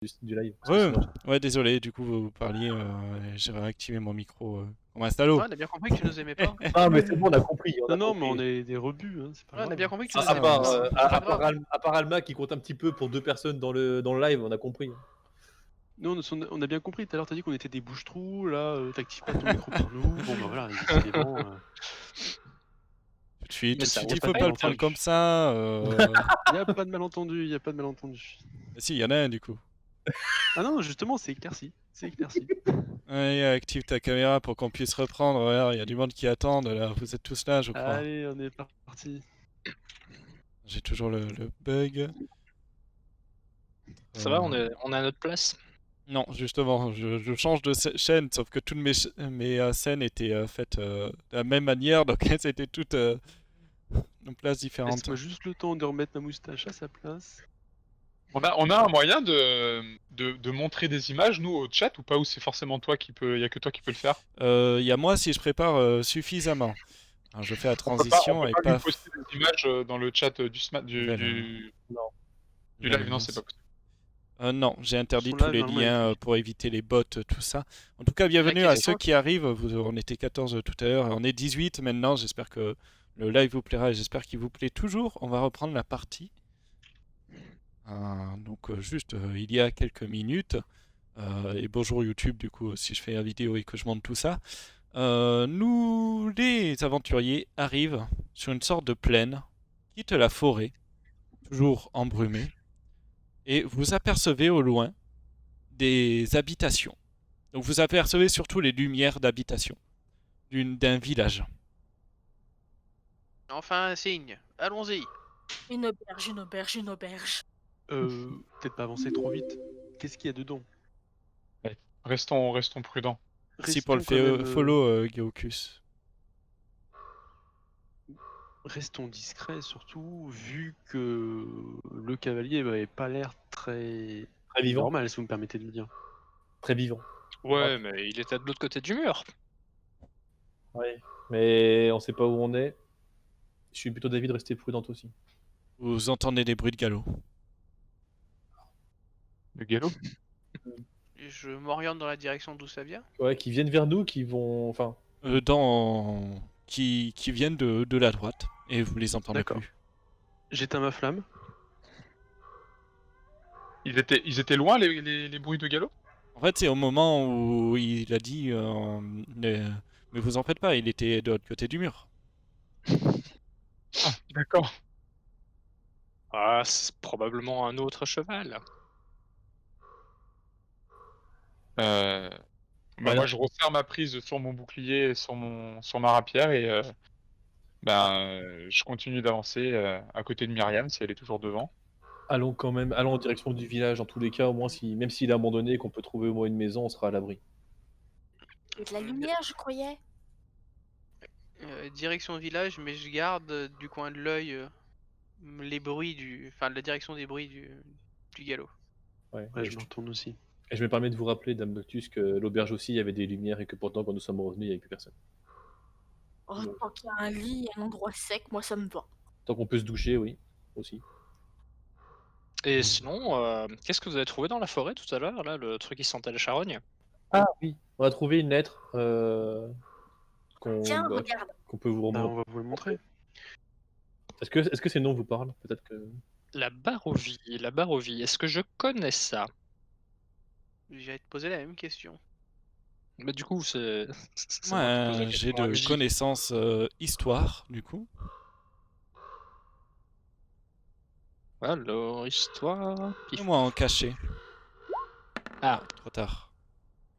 du live. Parce que Ouais, sinon- ouais, désolé, du coup, vous parliez, j'ai réactivé mon micro comme un salaud. Ouais, on a bien compris que tu nous aimais pas. Ah, mais c'est bon, on a compris. On a Non, mais compris. on est des rebus, hein, c'est pas Ouais, on a grave. bien compris que tu À, nous à aimais part, pas. euh, C'est pas grave. à part Alma qui compte un petit peu pour 2 personnes dans le live, on a compris. Nous, on a bien compris. Tout à l'heure, t'as dit qu'on était des bouches-trous. Là, t'actives pas ton micro pour nous. Bon, bah voilà, décidément. Tout de suite, Mais tout de ça suite, roule il faut pas pas le de prendre malentendu. comme ça. Il y a pas de malentendu, il y a pas de malentendu. Si, il y en a un, du coup. Ah non, justement, c'est éclairci. C'est éclairci. Ouais, active ta caméra pour qu'on puisse reprendre. Regarde, il y a du monde qui attend, là. Vous êtes tous là, je crois. Allez, on est parti. J'ai toujours le bug. Ça va, on est à notre place. Non, justement, je change de chaîne, sauf que toutes mes scènes étaient faites de la même manière, donc elles étaient toutes en place différente. Laisse-moi juste le temps de remettre ma moustache à sa place. On a un moyen de montrer des images, nous, au chat, ou pas, ou c'est forcément toi qui peux, y a que toi qui peux le faire? Il y a moi si je prépare suffisamment. Alors, je fais la On peut transition pas et lui paf. poster des images dans le chat du live, non, c'est pas possible. Non, j'ai interdit Son tous live, les normalement, liens il est pour éviter les bots, tout ça. En tout cas, bienvenue à ceux qui arrivent. On était 14 tout à l'heure, on est 18 maintenant. J'espère que le live vous plaira et j'espère qu'il vous plaît toujours. On va reprendre la partie. Donc juste il y a quelques minutes. Et bonjour YouTube, du coup, si je fais la vidéo et que je monte tout ça. Nous, les aventuriers, arrivent sur une sorte de plaine, quittent la forêt, toujours embrumée, et vous apercevez au loin des habitations. Donc vous apercevez surtout les lumières d'habitation d'un village. Enfin, un signe. Allons-y. Une auberge, une auberge, une auberge. Peut-être pas avancer trop vite. Qu'est-ce qu'il y a dedans? Restons prudents. Merci pour le Restons quand même, follow, Geocus. Restons discrets, surtout, vu que le cavalier n'avait pas l'air très vivant. normal, si vous me permettez de le dire. Très vivant. Ouais, mais il était de l'autre côté du mur. Ouais. Mais on sait pas où on est. Je suis plutôt d'avis de rester prudent aussi. Vous entendez des bruits de galop. Le galop? Je m'oriente dans la direction d'où ça vient. Ouais, qui viennent vers nous, qui vont. Enfin. Qui viennent de la droite. Et vous les entendez D'accord. plus. J'éteins ma flamme. Ils étaient loin, les bruits de galop? En fait, c'est au moment où il a dit mais vous en faites pas, il était de l'autre côté du mur. Ah, d'accord. Ah, c'est probablement un autre cheval. Moi, je resserre ma prise sur mon bouclier, et sur ma rapière, et je continue d'avancer à côté de Myriam, si elle est toujours devant. Allons en direction du village, en tous les cas, au moins, même s'il est abandonné et qu'on peut trouver au moins une maison, on sera à l'abri. Il y a de la lumière, je croyais. Direction village, mais je garde du coin de l'œil les bruits enfin la direction des bruits du galop. Ouais, Je me retourne aussi. Et je me permets de vous rappeler, Dame Noctus, que l'auberge aussi, il y avait des lumières et que pourtant, quand nous sommes revenus, il n'y avait plus personne. Oh, tant qu'il y a un lit et un endroit sec, moi ça me va. Tant qu'on peut se doucher, oui, aussi. Et sinon, qu'est-ce que vous avez trouvé dans la forêt tout à l'heure, là, le truc qui sentait la charogne? Ah oui, on a trouvé une lettre Tiens, regarde. qu'on peut vous remontrer. On va vous le montrer. Est-ce que ces noms vous parlent? Peut-être que... La Barovie, est-ce que je connais ça? J'allais te poser la même question. Mais du coup, c'est... Ouais, j'ai de connaissances histoire, du coup. Alors, histoire... Et moi en caché. Ah, trop tard.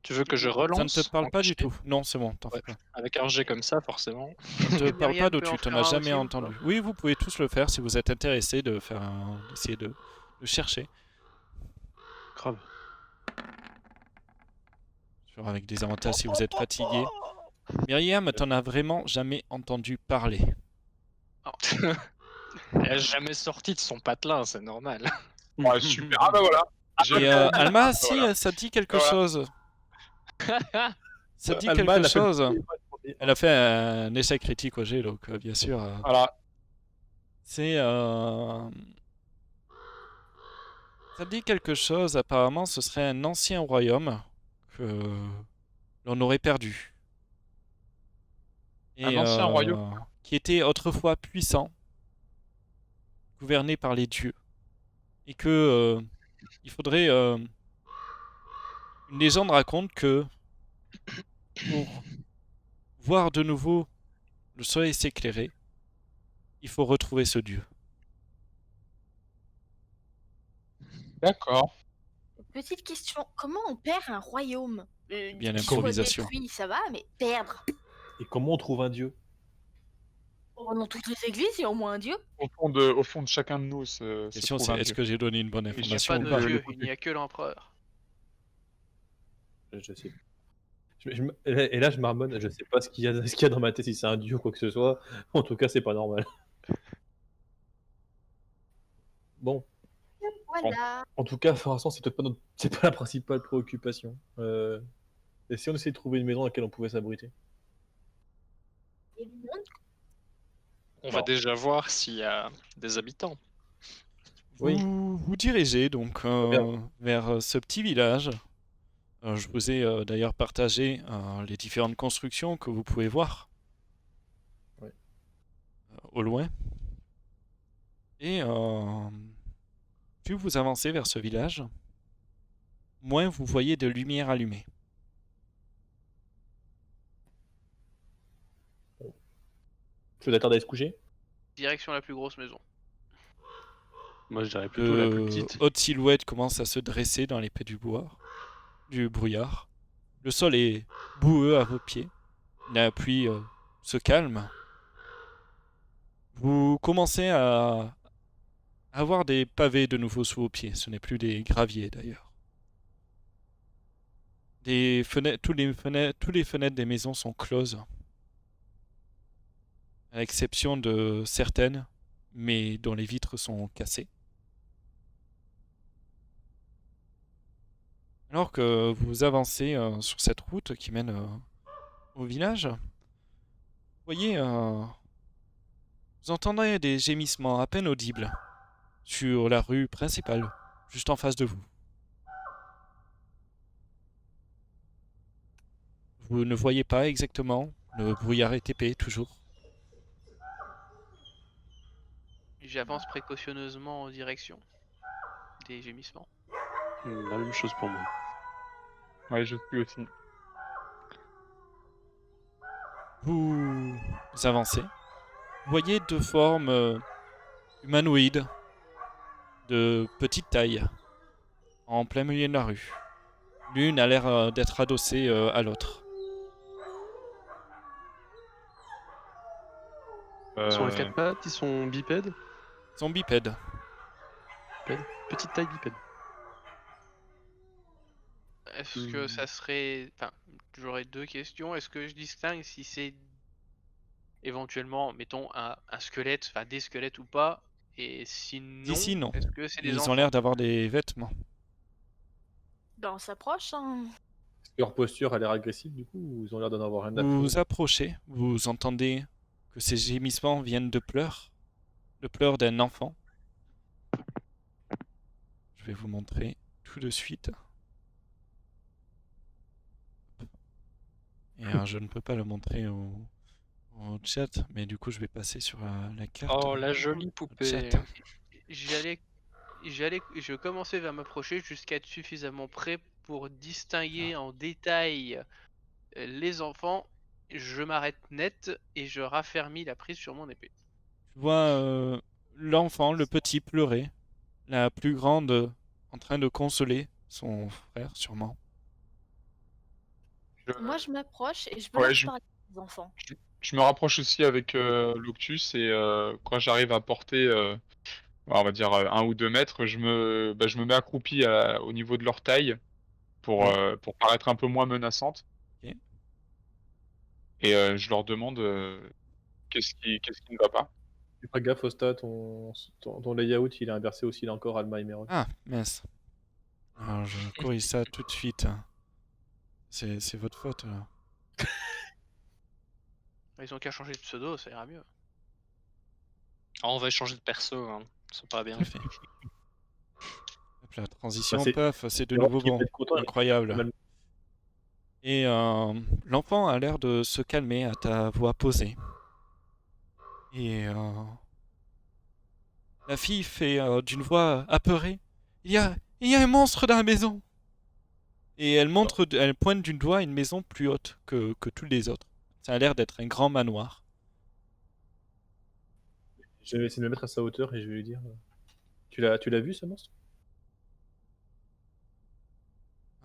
Tu veux que je relance? Ça ne te parle en pas du caché? tout. Non, c'est bon, t'en fais pas. Avec un G comme ça, forcément. Ça ne te parle pas d'où tu t'en as jamais aussi, ou entendu. Oui, vous pouvez tous le faire si vous êtes intéressé de faire d'essayer de chercher. Grave. Sur avec des avantages si vous êtes fatigué. Myriam, t'en as vraiment jamais entendu parler. Elle a jamais sorti de son patelin, c'est normal. Ouais, super. Ah bah voilà. Et Alma, si, ça dit quelque chose. Ça dit Alma, quelque chose. Elle a fait un essai critique au G, donc bien sûr. Voilà. Ça Ça dit quelque chose, apparemment ce serait un ancien royaume que l'on aurait perdu. Un ancien royaume. Qui était autrefois puissant, gouverné par les dieux. Et que il faudrait... une légende raconte que pour voir de nouveau le soleil s'éclairer, il faut retrouver ce dieu. D'accord. Petite question, comment on perd un royaume? Bien qu'il soit l'improvisation. détruit, ça va, mais perdre. Et comment on trouve un dieu? Dans toutes les églises, il y a au moins un dieu. Au fond de chacun de nous se La question trouve c'est un est-ce dieu. que j'ai donné une bonne Il n'y a information pas ou de pas? dieu, il n'y a que l'empereur. Je sais. Et là, je marmonne, je sais pas ce qu'il y a dans ma tête, si c'est un dieu ou quoi que ce soit. En tout cas, c'est pas normal. Bon, Voilà. en tout cas, pour l'instant, c'est peut-être pas c'est pas la principale préoccupation. Et si on essayait de trouver une maison dans laquelle on pouvait s'abriter? Et le monde, On va Bon. déjà voir s'il y a des habitants. Oui. Vous vous dirigez donc bien. vers ce petit village. Je vous ai d'ailleurs partagé les différentes constructions que vous pouvez voir Ouais. au loin. Et plus vous avancez vers ce village, moins vous voyez de lumière allumée. Tu veux t'attarder à se coucher? Direction la plus grosse maison. Moi, je dirais plutôt la plus De petite. hautes silhouettes commencent à se dresser dans l'épais du brouillard. Le sol est boueux à vos pieds. La pluie se calme. Vous commencez à avoir des pavés de nouveau sous vos pieds. Ce n'est plus des graviers d'ailleurs. Toutes les fenêtres des maisons sont closes. À l'exception de certaines, mais dont les vitres sont cassées. Alors que vous avancez sur cette route qui mène au village, vous voyez, vous entendrez des gémissements à peine audibles sur la rue principale, juste en face de vous. Vous ne voyez pas exactement, le brouillard est épais toujours. J'avance précautionneusement en direction des gémissements. La même chose pour moi. Ouais, je suis aussi. Vous avancez. Vous voyez deux formes humanoïdes de petite taille en plein milieu de la rue. L'une a l'air d'être adossée à l'autre. Ils sont à quatre pattes, ils sont bipèdes. Ils sont bipèdes. Petite taille bipède. Est-ce que ça serait... Enfin, j'aurais deux questions. Est-ce que je distingue si c'est éventuellement, mettons, un squelette, enfin des squelettes ou pas? Et sinon, D'ici, non. est-ce que c'est des Ils enfants? ont l'air d'avoir des vêtements. ben on s'approche, hein. Est-ce que leur posture a l'air agressive du coup, ou ils ont l'air d'en avoir rien à Vous foutre? vous approchez, vous entendez que ces gémissements viennent de pleurs. Le pleur d'un enfant. Je vais vous montrer tout de suite. Et je ne peux pas le montrer au chat, mais du coup je vais passer sur la carte. Oh, la jolie le poupée. chat. Je commençais vers m'approcher jusqu'à être suffisamment prêt pour distinguer en détail les enfants. Je m'arrête net et je raffermis la prise sur mon épée. Tu vois l'enfant, le petit, pleurer. La plus grande en train de consoler son frère, sûrement. Euh, Moi, je m'approche et je me Ouais, laisse je- parler aux enfants. Je me rapproche aussi avec l'Octus et quand j'arrive à porter, on va dire 1 ou 2 mètres, je me mets accroupi au niveau de leur taille pour paraître un peu moins menaçante. Ok. Et je leur demande qu'est-ce qui ne va pas. Fais pas gaffe au stat, ton layout il est inversé aussi là encore, Alma et Meron. Ah, mince. Alors je corrige ça tout de suite. C'est votre faute là. Ils ont qu'à changer de pseudo, ça ira mieux. Ah, on va échanger de perso, hein. C'est pas bien. Tout à fait. Hop, la transition, c'est- paf, c'est de Europe nouveau qui peut bon. être content, Incroyable. mal- Et l'enfant a l'air de se calmer à ta voix posée. Et la fille fait d'une voix apeurée, il y a un monstre dans la maison. Et elle elle pointe d'une doigt une maison plus haute que tous les autres. Ça a l'air d'être un grand manoir. Je vais essayer de me mettre à sa hauteur et je vais lui dire tu l'as vu ce monstre?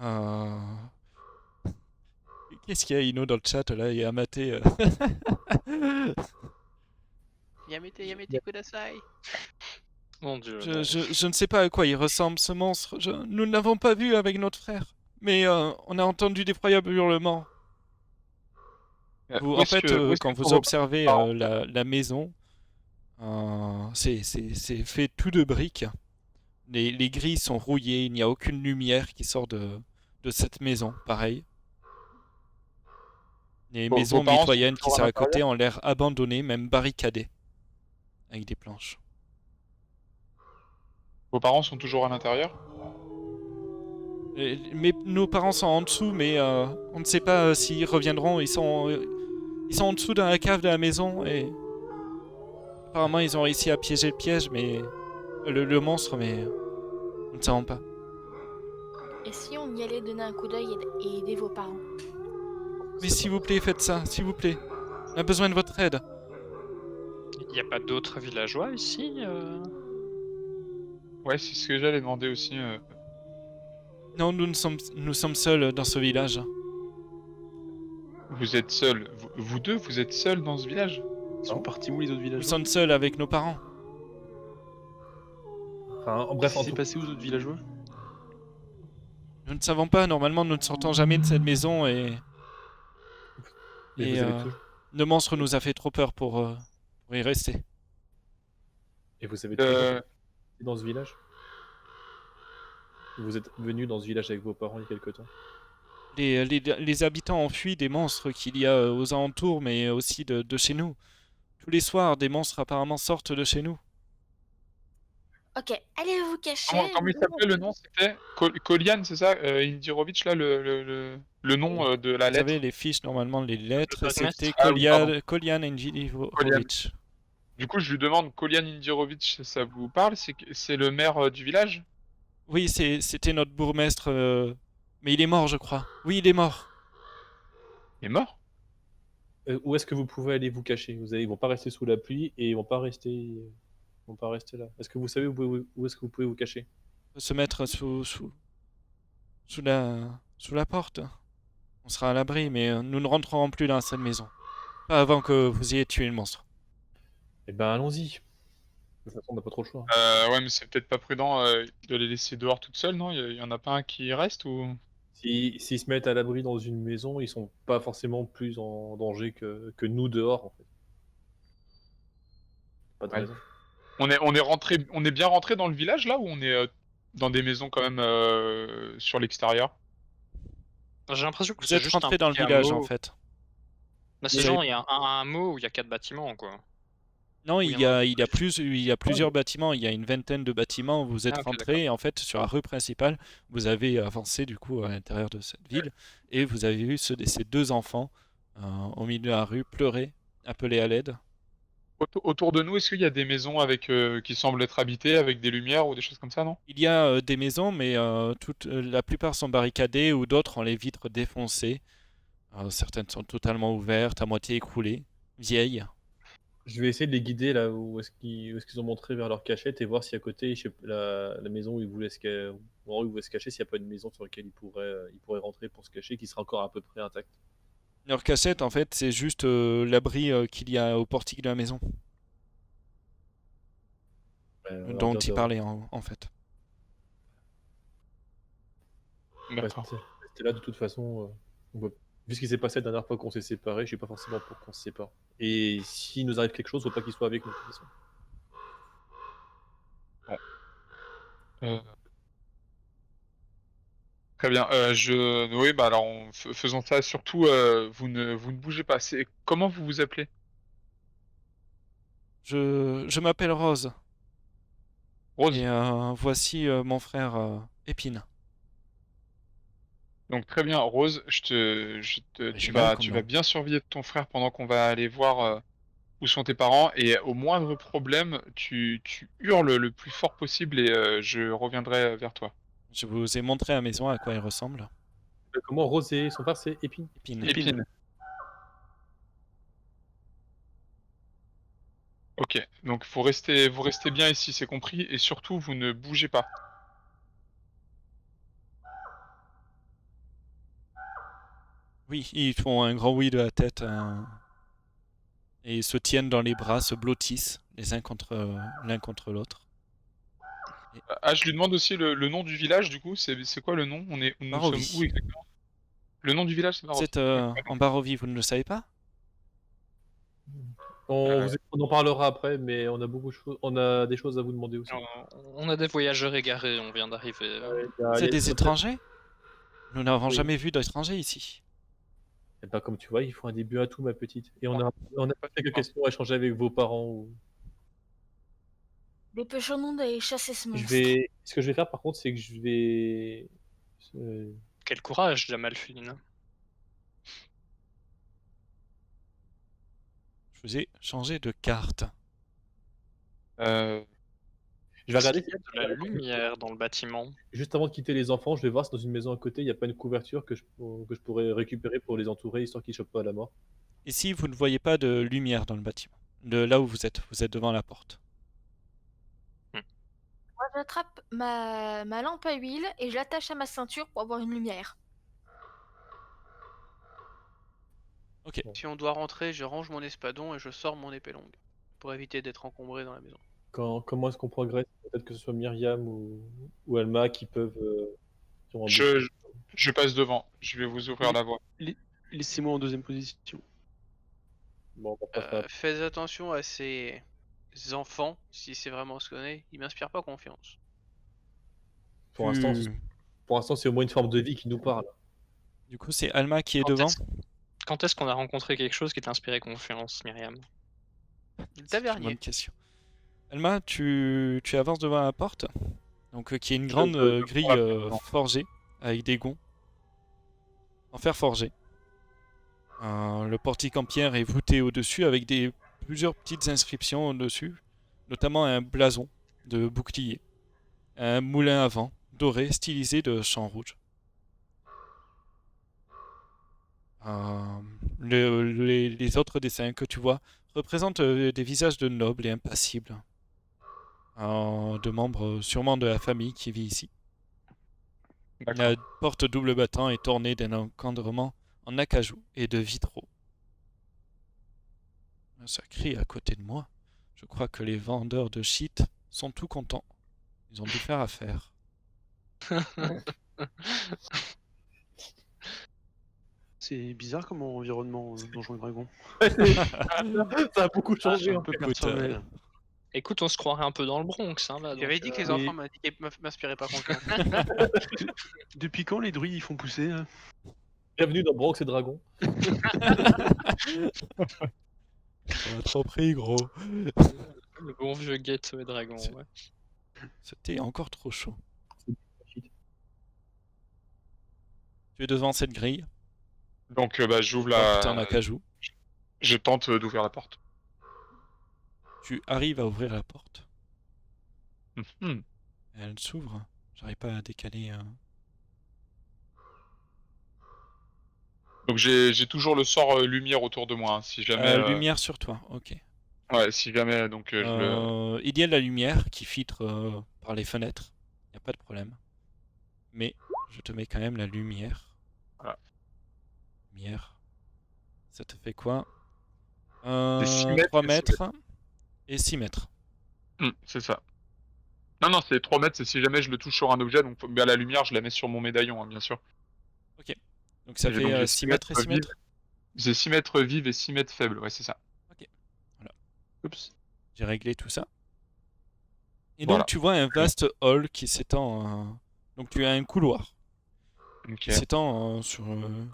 Euh, Qu'est-ce qu'il y a, Ino, dans le chat là? Il y a Amaté. Yamete kudasai. Mon dieu. Je, non. je ne sais pas à quoi il ressemble ce monstre. Nous ne l'avons pas vu avec notre frère. Mais on a entendu d'effroyables hurlements. Où En est-ce fait, que- où est-ce quand que vous vos observez parents- la maison, c'est fait tout de briques. Les grilles sont rouillées, il n'y a aucune lumière qui sort de cette maison, pareil. Les Vos maisons parents sont mitoyennes qui toujours sont à à côté ont l'air abandonnées, même barricadées, avec des planches. Vos parents sont toujours à l'intérieur? Mais nos parents sont en dessous, mais on ne sait pas s'ils reviendront. Ils sont en dessous dans la cave de la maison et apparemment ils ont réussi à piéger le piège, mais le monstre, mais nous ne savons pas. Et si on y allait donner un coup d'œil et aider vos parents? Mais s'il vous plaît, faites ça, s'il vous plaît. On a besoin de votre aide. Il n'y a pas d'autres villageois ici Ouais, c'est ce que j'allais demander aussi. Non, nous sommes seuls dans ce village. Vous êtes seuls. Vous deux, vous êtes seuls dans ce village? Ils sont partis où les autres Nous villageois? sommes seuls avec nos parents. Enfin, bref, en C'est tout passé où les autres villageois? Nous ne savons pas, normalement nous ne sortons jamais de cette maison et et et, vous avez toujours- le monstre nous a fait trop peur pour y rester. et vous avez toujours Euh, été dans ce village? Vous êtes venu dans ce village avec vos parents il y a quelque temps? Les habitants ont fui des monstres qu'il y a aux alentours, mais aussi de chez nous. Tous les soirs, des monstres apparemment sortent de chez nous. Ok, allez vous cacher. comment il s'appelait le nom? C'était Kolian, c'est ça? Indirovic, là, le nom de la Vous lettre. avez les fiches, normalement, les lettres. bourgmestre. C'était Ah oui, pardon. Kolian Enjilivovic. Du coup, je lui demande, Kolian Indirovic, ça vous parle? C'est le maire du village? Oui, c'était notre bourgmestre, mais il est mort, je crois. Oui, il est mort. Il est mort? Où est-ce que vous pouvez aller vous cacher? Ils vont pas rester sous la pluie et ils vont pas rester là. Est-ce que vous savez où est-ce que vous pouvez vous cacher? Se mettre sous la porte. On sera à l'abri, mais nous ne rentrerons plus dans cette maison. Pas avant que vous ayez tué le monstre. Eh ben allons-y. De toute façon, on n'a pas trop le choix. Ouais, mais c'est peut-être pas prudent de les laisser dehors toutes seules, non? Il y en a pas un qui reste ou? S'ils se mettent à l'abri dans une maison, ils sont pas forcément plus en danger que nous dehors, en fait. Pas de Ouais. raison. On est bien rentré dans le village là ou on est dans des maisons quand même sur l'extérieur? J'ai l'impression que Vous c'est êtes juste rentré un dans le petit village, hameau. en fait. Bah, c'est Vous genre, il y a un hameau où il y a 4 bâtiments, quoi. Non, Oui, il y a plusieurs bâtiments. Il y a une vingtaine de bâtiments où vous êtes Ah, ok, rentrés. Et en fait, sur la rue principale, vous avez avancé du coup à l'intérieur de cette ville. Et vous avez vu ces deux enfants au milieu de la rue pleurer, appeler à l'aide. Autour de nous, est-ce qu'il y a des maisons avec qui semblent être habitées avec des lumières ou des choses comme ça, non? Il y a des maisons, mais la plupart sont barricadées ou d'autres ont les vitres défoncées. Certaines sont totalement ouvertes, à moitié écroulées, vieilles. Je vais essayer de les guider là où est-ce qu'ils ont montré vers leur cachette et voir si à côté, je sais pas, la maison où ils voulaient où ils voulaient se cacher, s'il n'y a pas une maison sur laquelle ils pourraient rentrer pour se cacher, qui sera encore à peu près intacte. Leur cachette, en fait, c'est juste l'abri qu'il y a au portique de la maison, On va leur dont dire il de parlait en fait. D'accord. rester là de toute façon. Vu ce qui s'est passé la dernière fois qu'on s'est séparés, je suis pas forcément pour qu'on se sépare. Et s'il nous arrive quelque chose, faut pas qu'ils soient avec nous. De toute façon. Euh, Très bien. Oui, bah alors faisons ça. Surtout, vous ne bougez pas. Comment vous vous appelez? Je m'appelle Rose. Rose. Et voici mon frère Épine. Donc très bien, Rose, Original comme tu nom. vas bien surveiller ton frère pendant qu'on va aller voir où sont tes parents, et au moindre problème, tu hurles le plus fort possible et je reviendrai vers toi. Je vous ai montré à la maison à quoi il ressemble. Comment Rosé, son père c'est Épine. Épine. Épine. Ok, donc vous restez bien ici, c'est compris, et surtout vous ne bougez pas. Oui, ils font un grand oui de la tête et ils se tiennent dans les bras, se blottissent les uns contre l'un contre l'autre. Ah, je lui demande aussi le nom du village, du coup, c'est quoi le nom? Nous Barovie. sommes où exactement? Le nom du village, c'est Vous Barovie. êtes en Barovie, vous ne le savez pas? On en parlera après, mais on a des choses à vous demander aussi. On a des voyageurs égarés, on vient d'arriver. Vous êtes des étrangers? Nous n'avons jamais vu d'étrangers ici. Et bah, comme tu vois, il faut un début à tout, ma petite. Et on a quelques questions à échanger avec vos parents. Dépêchons-nous d'aller chasser ce monstre. Ce que je vais faire par contre, c'est que je vais. Quel courage, Jamalfine. Je vous ai changé de carte. Euh, Je vais regarder. Il y a de la lumière dans le bâtiment. Juste avant de quitter les enfants, je vais voir si dans une maison à côté, il n'y a pas une couverture que je pourrais récupérer pour les entourer, histoire qu'ils ne chopent pas à la mort. Ici, vous ne voyez pas de lumière dans le bâtiment. De là où vous êtes devant la porte. Moi, j'attrape ma lampe à huile et je l'attache à ma ceinture pour avoir une lumière. Ok. Si on doit rentrer, je range mon espadon et je sors mon épée longue. Pour éviter d'être encombré dans la maison. Comment est-ce qu'on progresse? Peut-être que ce soit Myriam ou Alma qui peuvent. Qui ont un je passe devant, je vais vous ouvrir la voie. Laissez-moi en deuxième position. Bon, on va pas faire- Faites attention à ces enfants, si c'est vraiment ce qu'on est. Ils m'inspirent pas confiance. Pour l'instant, c'est au moins une forme de vie qui nous parle. Du coup, c'est Alma qui est Quand devant. Quand est-ce qu'on a rencontré quelque chose qui t'inspirait confiance, Myriam? Le C'est une tavernier. bonne question. Alma, tu avances devant la porte, donc qui est une Je grande prends grille la porte. forgée avec des gonds en fer forgé. Le portique en pierre est voûté au-dessus avec plusieurs petites inscriptions au-dessus, notamment un blason de bouclier, un moulin à vent doré stylisé de champ rouge. Les autres dessins que tu vois représentent des visages de nobles et impassibles, de membres sûrement de la famille qui vit ici. D'accord. La porte double battant est ornée d'un encadrement en acajou et de vitraux. Ça crie à côté de moi. Je crois que les vendeurs de shit sont tout contents. Ils ont dû faire affaire. C'est bizarre comme environnement Donjons et Dragons. Ça a beaucoup changé. Un peu Écoute, personnel. Écoute, on se croirait un peu dans le Bronx, hein, là. J'avais donc, dit que les mais- enfants m'inspiraient pas confiance. Depuis quand les druides ils font pousser hein Bienvenue dans Bronx et Dragon. On a trop pris, gros. Le bon vieux Ghetto et Dragon, C'est- ouais. C'était encore trop chaud. Tu es devant cette grille, Donc j'ouvre porte en la... acajou. Je tente d'ouvrir la porte. Tu arrives à ouvrir la porte. Mhm. Elle s'ouvre. J'arrive pas à décaler. Donc j'ai toujours le sort lumière autour de moi, hein, si jamais... Lumière sur toi, ok. Ouais, si jamais, donc je le... Il y a de la lumière qui filtre par les fenêtres. Il n'y a pas de problème. Mais je te mets quand même la lumière. Voilà. Lumière. Ça te fait quoi C'est 6 mètres 3 et 6 mètres et 6 mètres. C'est ça. Non, c'est 3 mètres, c'est si jamais je le touche sur un objet, donc la lumière, je la mets sur mon médaillon, hein, bien sûr. Donc ça Et donc, fait j'ai 6 mètres et 6 vives. mètres. J'ai 6 mètres vives et 6 mètres faibles, ouais, c'est ça. Oups. J'ai réglé tout ça. Et Voilà. donc tu vois un vaste hall qui s'étend. Donc tu as un couloir Ok. qui s'étend sur une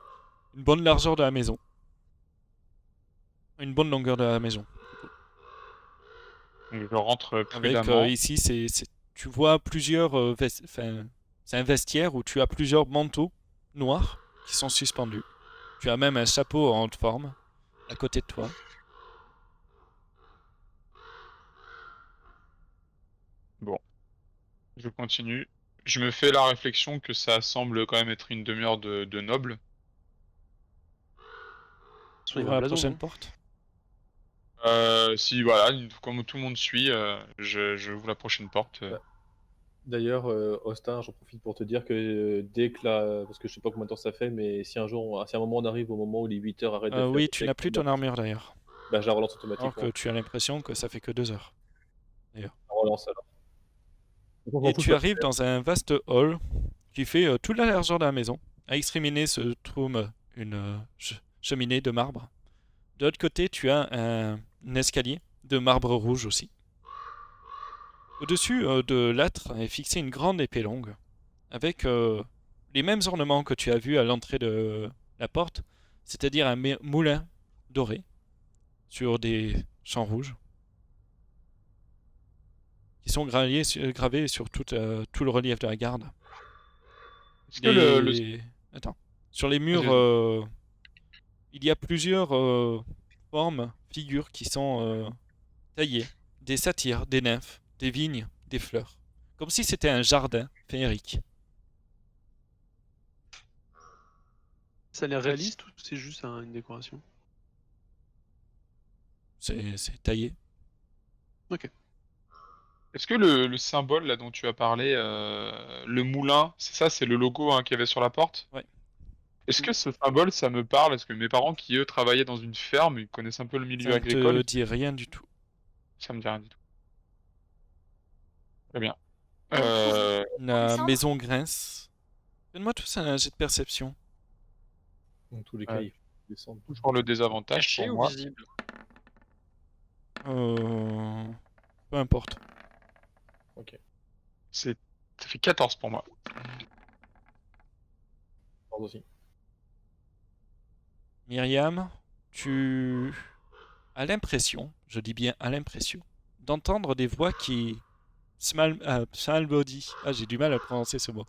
bonne largeur de la maison. Une bonne longueur de la maison. Donc je rentre Avec prudemment. ici, c'est tu vois plusieurs... enfin, c'est un vestiaire où tu as plusieurs manteaux noirs qui sont suspendus. Tu as même un chapeau en haute forme à côté de toi. Bon, je continue. Je me fais la réflexion que ça semble quand même être une demi-heure de noble. Il y a Ouvre un la blason, prochaine non porte. Si voilà, comme tout le monde suit, je ouvre la prochaine porte. Ouais. D'ailleurs, Austin, j'en profite pour te dire que dès que la... Parce que je sais pas combien de temps ça fait, mais si un moment on arrive au moment où les 8 heures arrêtent de faire Oui, des tu n'as plus ton armure d'ailleurs. bah, je la relance Alors automatiquement. que tu as l'impression que ça fait que 2 heures. Je la relance alors. Donc, on s'en Et fout tu pas. arrives dans un vaste hall qui fait toute la largeur de la maison. À extrémité se trouve une cheminée de marbre. De l'autre côté, tu as un escalier de marbre rouge aussi. Au-dessus de l'âtre est fixée une grande épée longue, avec les mêmes ornements que tu as vus à l'entrée de la porte, c'est-à-dire un moulin doré sur des champs rouges, qui sont gravés sur tout le relief de la garde. Est-ce que Attends. Sur les murs, Vas-y. il y a plusieurs formes, figures qui sont taillées. Des satyres, des nymphes, des vignes, des fleurs. Comme si c'était un jardin féerique. Ça a l'air réaliste ou c'est juste une décoration? C'est taillé. Ok. Est-ce que le symbole là dont tu as parlé, le moulin, c'est ça, c'est le logo qu'il y avait sur la porte? Ouais. Est-ce que ce symbole, ça me parle? Parce que mes parents qui, eux, travaillaient dans une ferme, ils connaissent un peu le milieu Ça ne agricole. te dit rien du tout. Ça me dit rien du tout. Très bien. On trouve La descendre maison grince. Donne-moi tous un jet de perception. Dans tous les cas, Ouais. il faut descendre. Toujours le désavantage Caché pour ou moi. visible? Peu importe. Ça fait 14 pour moi. Pardon aussi. Myriam, tu as l'impression, je dis bien à l'impression, d'entendre des voix qui psalmodient. Ah, j'ai du mal à prononcer ce mot.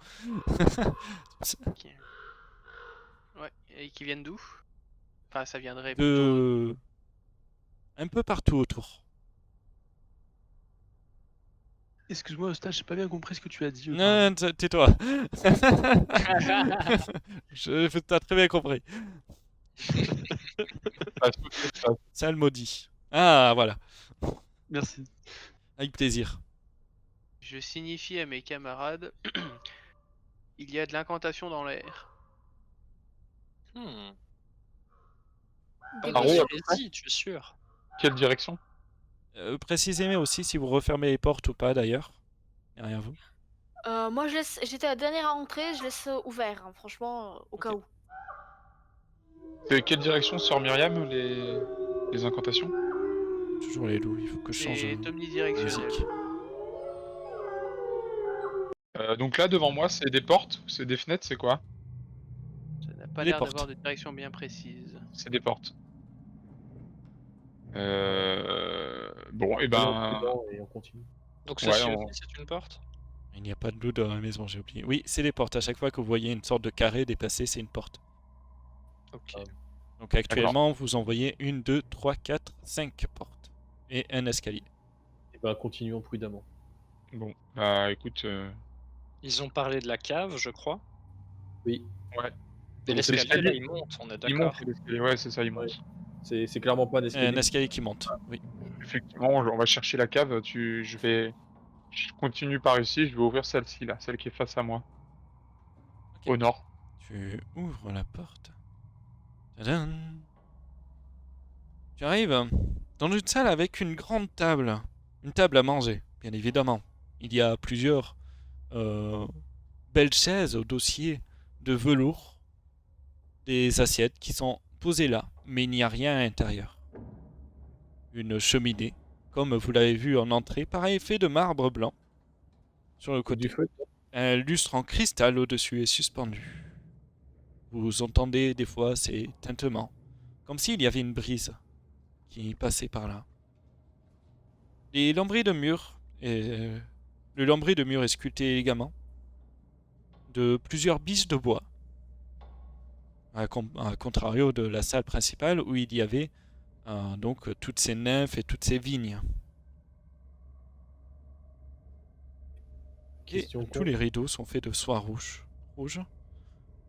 Ok. Ouais, et qui viennent d'où? Enfin, ça viendrait plutôt. De... Un peu partout autour. Excuse-moi, Austin, j'ai pas bien compris ce que tu as dit. Non, tais-toi. T'as très bien compris. Psalmodie. Ah, voilà. Merci. Avec plaisir. Je signifie à mes camarades il y a de l'incantation dans l'air. des Ah, potions. Vas-y, tu es sûr? Quelle direction? Précisez aussi si vous refermez les portes ou pas d'ailleurs. Derrière vous. Moi, j'étais la dernière à entrer, je laisse ouvert, hein, franchement, au cas où. Quelle direction sort Myriam, les incantations? Toujours les loups, il faut que je change C'est de omnidirectionnel. musique. Donc là, devant moi, c'est des portes, c'est des fenêtres, c'est quoi? Ça n'a pas Les l'air portes. d'avoir de direction bien précise. C'est des portes. Bon, et ben... Et on continue. Donc ça Ouais, suffit, on- c'est une porte? Il n'y a pas de loup dans la maison, j'ai oublié. Oui, c'est des portes. À chaque fois que vous voyez une sorte de carré déplacé, c'est une porte. Ok. Donc actuellement, vous en voyez 1, 2, 3, 4, 5 portes. Et un escalier. Et ben, continuons prudemment. Bon, bah écoute... Ils ont parlé de la cave, je crois. Oui, Ouais. Et Donc, l'escalier, là, l'escalier. il monte, on est Il d'accord. monte, l'escalier, ouais, c'est ça, il monte. c'est clairement pas un escalier. Un escalier qui monte, oui. Effectivement, on va chercher la cave, je continue par ici, je vais ouvrir celle-ci, là, celle qui est face à moi. Ok. Au nord. Tu ouvres la porte. Tadam. Tu arrives dans une salle avec une grande table. Une table à manger, bien évidemment. Il y a plusieurs belles chaises au dossier de velours. Des assiettes qui sont posées là, mais il n'y a rien à l'intérieur. Une cheminée, comme vous l'avez vu en entrée, pareil fait de marbre blanc. Sur le côté. Du feu. Un lustre en cristal au-dessus est suspendu. Vous entendez des fois ces tintements, comme s'il y avait une brise qui passait par là. Les lambris de mur Le lambris de mur est sculpté élégamment de plusieurs biches de bois, à contrario de la salle principale où il y avait donc toutes ces nymphes et toutes ces vignes. Et Question tous con. les rideaux sont faits de soie rouge.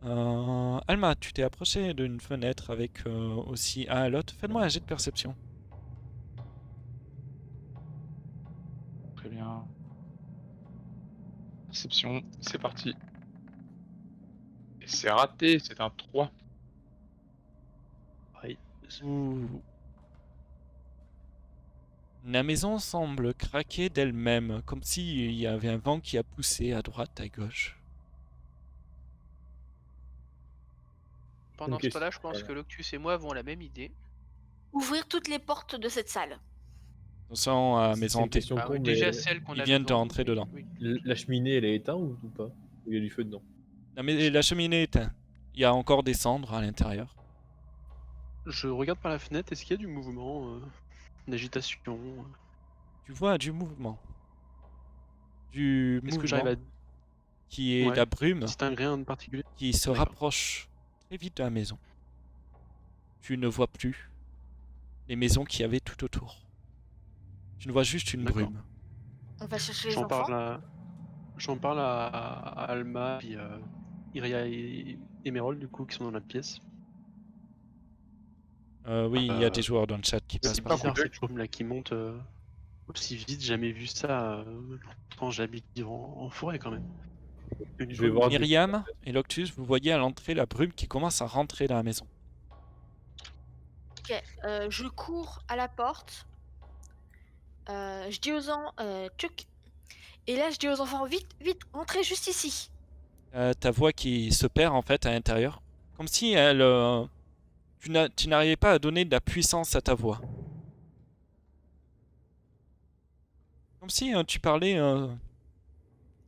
Alma, tu t'es approché d'une fenêtre avec aussi... Ah, l'autre, fais-moi un jet de perception. Très bien. Perception, c'est parti. Et c'est raté, c'est un 3. Pareil. Ouh. La maison semble craquer d'elle-même, comme s'il y avait un vent qui a poussé à droite, à gauche. Pendant ce question, temps-là, je pense voilà. que Loctus et moi avons la même idée. Ouvrir toutes les portes de cette salle. Attention à C'est maison une hantée. question Ah con, ouais, mais déjà celle qu'on ils a viennent de devant nous, rentrer mais dedans. oui. la cheminée, elle est éteinte ou pas? Ou il y a du feu dedans? La cheminée est éteinte. Il y a encore des cendres à l'intérieur. Je regarde par la fenêtre, est-ce qu'il y a du mouvement, une agitation? Tu vois du mouvement. Du Est-ce que mouvement j'arrive à qui est Ouais. la brume distinguer rien de particulier? qui se D'accord. rapproche très vite de la maison. Tu ne vois plus les maisons qu'il y avait tout autour. Tu ne vois juste une D'accord. brume. On va chercher les J'en enfants. parle à Alma, puis Iria et Emerald, du coup, qui sont dans la pièce. Oui, il y a des joueurs dans le chat qui passent C'est par là. bizarre cette brume-là qui monte aussi vite, jamais vu ça. Pourtant, j'habite en forêt quand même. Une Je vais brume. voir. Myriam et Loctus, vous voyez à l'entrée la brume qui commence à rentrer dans la maison. Ok, je cours à la porte. Je dis aux enfants, tchouk. Et là, je dis aux enfants, vite, vite, rentrez juste ici. Ta voix qui se perd en fait à l'intérieur. Comme si elle, tu n'arrivais pas à donner de la puissance à ta voix. Comme si tu parlais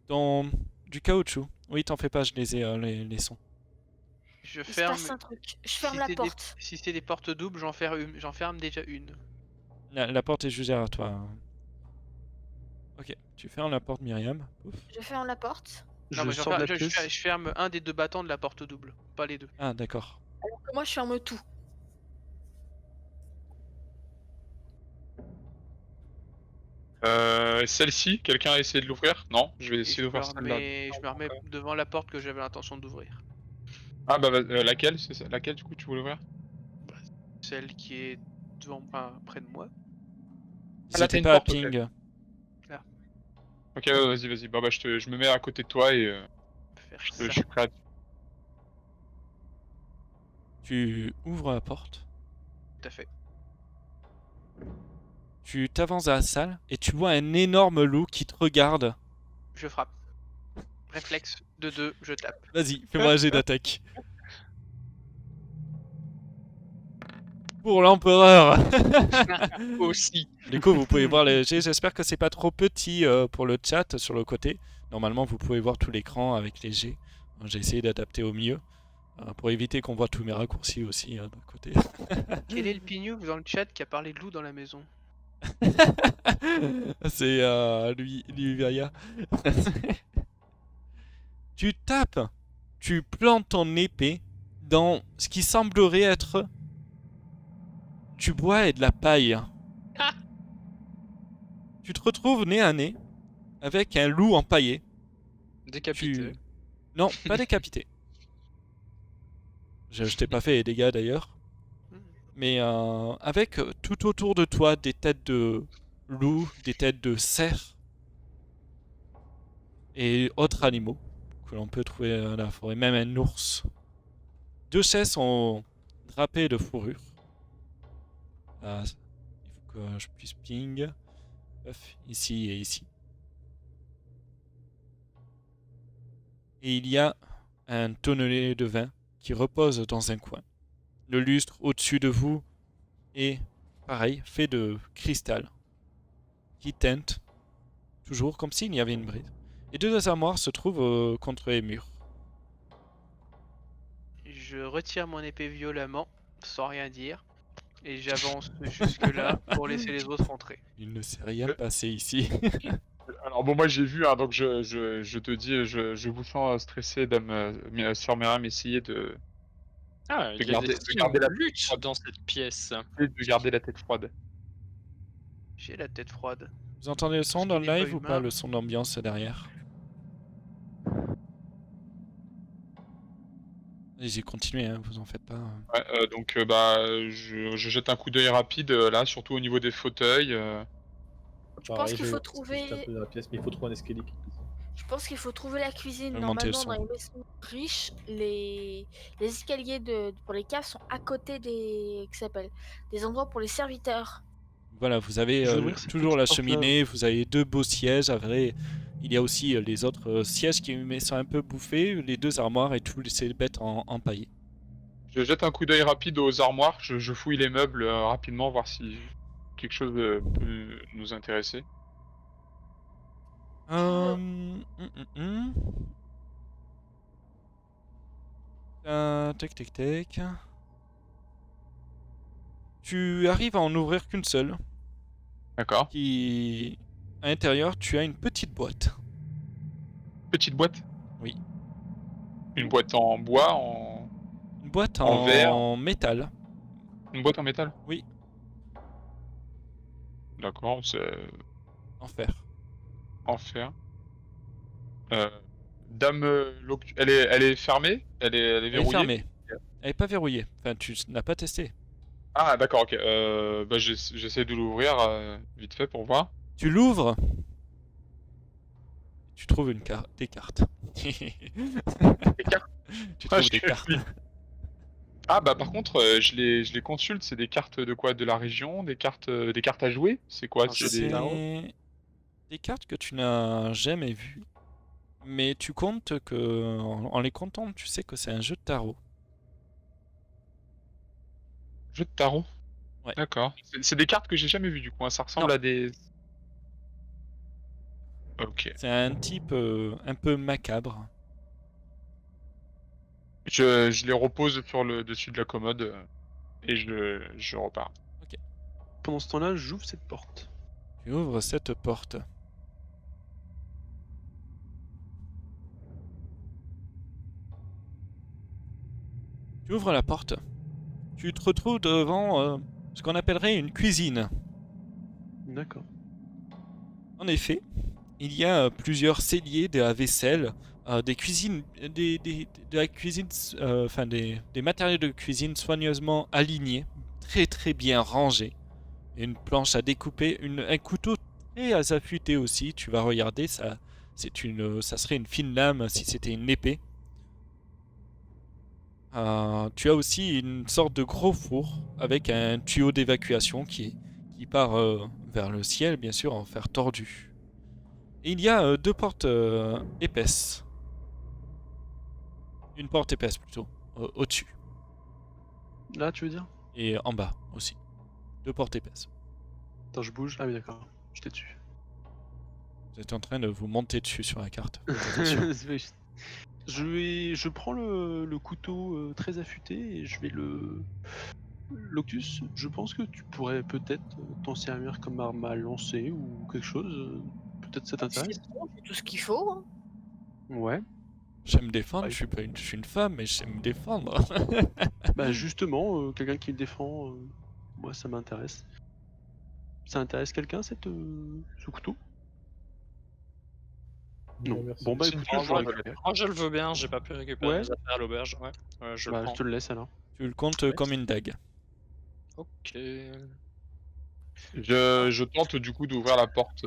dans du caoutchouc. Oui, t'en fais pas, je les ai les sons. Je Il se ferme. passe un truc. Je ferme si la c'est porte. Si c'est des portes doubles, j'en ferme déjà une. La porte est juste derrière toi. Ok, tu fermes la porte, Myriam. Ouf. Je ferme la porte. Non, Je mais sors de la je pièce. ferme un des deux battants de la porte double, pas les deux. Ah, d'accord. Alors que moi, je ferme tout. Celle-ci, quelqu'un a essayé de l'ouvrir? Non, je vais Et essayer d'ouvrir celle-là. je me remets devant la porte que j'avais l'intention d'ouvrir. Ah bah laquelle? C'est laquelle du coup tu voulais ouvrir? Celle qui est devant, près de moi. Ils là, étaient t'as une pas à porte, ok. ping. Ok, ouais, vas-y. Bah je me mets à côté de toi et Faire je ça. suis prêt à... Tu ouvres la porte. Tout à fait. Tu t'avances à la salle et tu vois un énorme loup qui te regarde. Je frappe. Réflexe de 2, je tape. Vas-y, fais-moi un jet d'attaque. Pour l'empereur. Aussi. Du coup, vous pouvez voir les jets. J'espère que c'est pas trop petit pour le chat sur le côté. Normalement, vous pouvez voir tout l'écran avec les jets. J'ai essayé d'adapter au mieux pour éviter qu'on voit tous mes raccourcis aussi d'un côté. Quel est le pignouf dans le chat qui a parlé de loup dans la maison? C'est lui, Vaya. Tu tapes, tu plantes ton épée dans ce qui semblerait être du bois et de la paille. Tu te retrouves nez à nez avec un loup empaillé. Décapité. Non, pas décapité. Je t'ai pas fait les dégâts d'ailleurs. Mais avec tout autour de toi des têtes de loups, des têtes de cerfs et autres animaux que l'on peut trouver dans la forêt, même un ours. 2 chaises sont drapées de fourrure. Il faut que je puisse ping. Ici et ici. Et il y a un tonnelet de vin qui repose dans un coin. Le lustre au-dessus de vous est, pareil, fait de cristal qui teinte toujours comme s'il y avait une brise. Et 2 armoires se trouvent contre les murs. Je retire mon épée violemment, sans rien dire, et j'avance jusque là pour laisser les autres rentrer. Il ne s'est rien passé ici. Alors bon, moi j'ai vu, hein, donc je te dis, je vous sens stressé, sœur Myriam, essayez de, Ah, de il y a des garder, de signes garder de la tête lutte froide. dans cette pièce. De garder la tête froide. J'ai la tête froide. Vous entendez le Tout son ce dans qui le n'est pas live ou pas, humain. le son d'ambiance derrière? Allez-y, continuez, hein, vous en faites pas. Ouais, donc bah, je jette un coup d'œil rapide là, surtout au niveau des fauteuils. Je pense Pareil, qu'il je faut visite un trouver. peu dans la pièce, mais il faut trouver un escalier qui descend. Je pense qu'il faut trouver la cuisine. Augmenter le Normalement, dans son. les maisons riches, les escaliers pour les caves sont à côté des endroits pour les serviteurs. Voilà, vous avez Je vais ouvrir cette toujours petite la porte-là. cheminée, vous avez 2 beaux sièges. Après, il y a aussi les autres sièges qui sont un peu bouffés, les 2 armoires et tous ces bêtes en paille. Je jette un coup d'œil rapide aux armoires, je fouille les meubles rapidement, voir si quelque chose peut nous intéresser. Tac, tac, tac. Tu arrives à en ouvrir qu'une seule. D'accord. Qui, à l'intérieur, tu as une petite boîte. Petite boîte? Oui. Une boîte en bois, Une boîte En verre. en métal. une boîte en métal? Oui. D'accord, c'est En fer. en fer. Dame elle est fermée? Elle est Elle est verrouillée? fermée. Elle est pas verrouillée. Enfin, tu n'as pas testé. Ah d'accord, ok. Bah j'essaie de l'ouvrir vite fait pour voir. Tu l'ouvres. Tu trouves des cartes. Les cartes? Tu Ah, trouves des cartes. Ah bah par contre, je les consulte, c'est des cartes de quoi? De la région? Des cartes à jouer? C'est quoi? Un C'est jeu de des... tarot. C'est des cartes que tu n'as jamais vues. Mais tu comptes que, en les comptant, tu sais que c'est un jeu de tarot. jeux de tarot? Ouais. D'accord. C'est des cartes que j'ai jamais vues du coup, hein. Ça ressemble Non. à des... Ok. C'est un type un peu macabre. Je les repose sur le dessus de la commode et je repars. Pendant ce temps-là, j'ouvre cette porte. Tu ouvres cette porte. Tu ouvres la porte. Tu te retrouves devant ce qu'on appellerait une cuisine. D'accord. En effet, il y a plusieurs celliers, de la vaisselle, des cuisines, de la cuisine, enfin des matériaux de cuisine soigneusement alignés, très très bien rangés. Une planche à découper, un couteau très affûté aussi. Tu vas regarder, ça serait une fine lame si c'était une épée. Tu as aussi une sorte de gros four avec un tuyau d'évacuation qui part vers le ciel, bien sûr, en fer tordu. Et il y a 2 portes épaisses. Une porte épaisse plutôt, au-dessus. Là, tu veux dire? Et en bas aussi. 2 portes épaisses. Attends, je bouge. Ah oui, d'accord. J'étais dessus. Vous êtes en train de vous monter dessus sur la carte. Attention. Je prends le couteau très affûté et je vais le... Loctus, je pense que tu pourrais peut-être t'en servir comme arme à lancer ou quelque chose. Peut-être ça t'intéresse? C'est bon, j'ai tout ce qu'il faut. Hein. Ouais. J'aime me défendre, Ouais. je suis une femme, mais j'aime me défendre. Bah justement, quelqu'un qui me défend, moi ça m'intéresse. Ça intéresse quelqu'un ce couteau? Non. merci. Bon bah C'est une écoute, je frange, le récupère. Moi je le veux bien, j'ai pas pu récupérer Ouais. mes affaires à l'auberge. Ouais, je le Bah prends. je te le laisse alors. Tu le comptes Ouais. comme une dague. Ok. Je tente du coup d'ouvrir la porte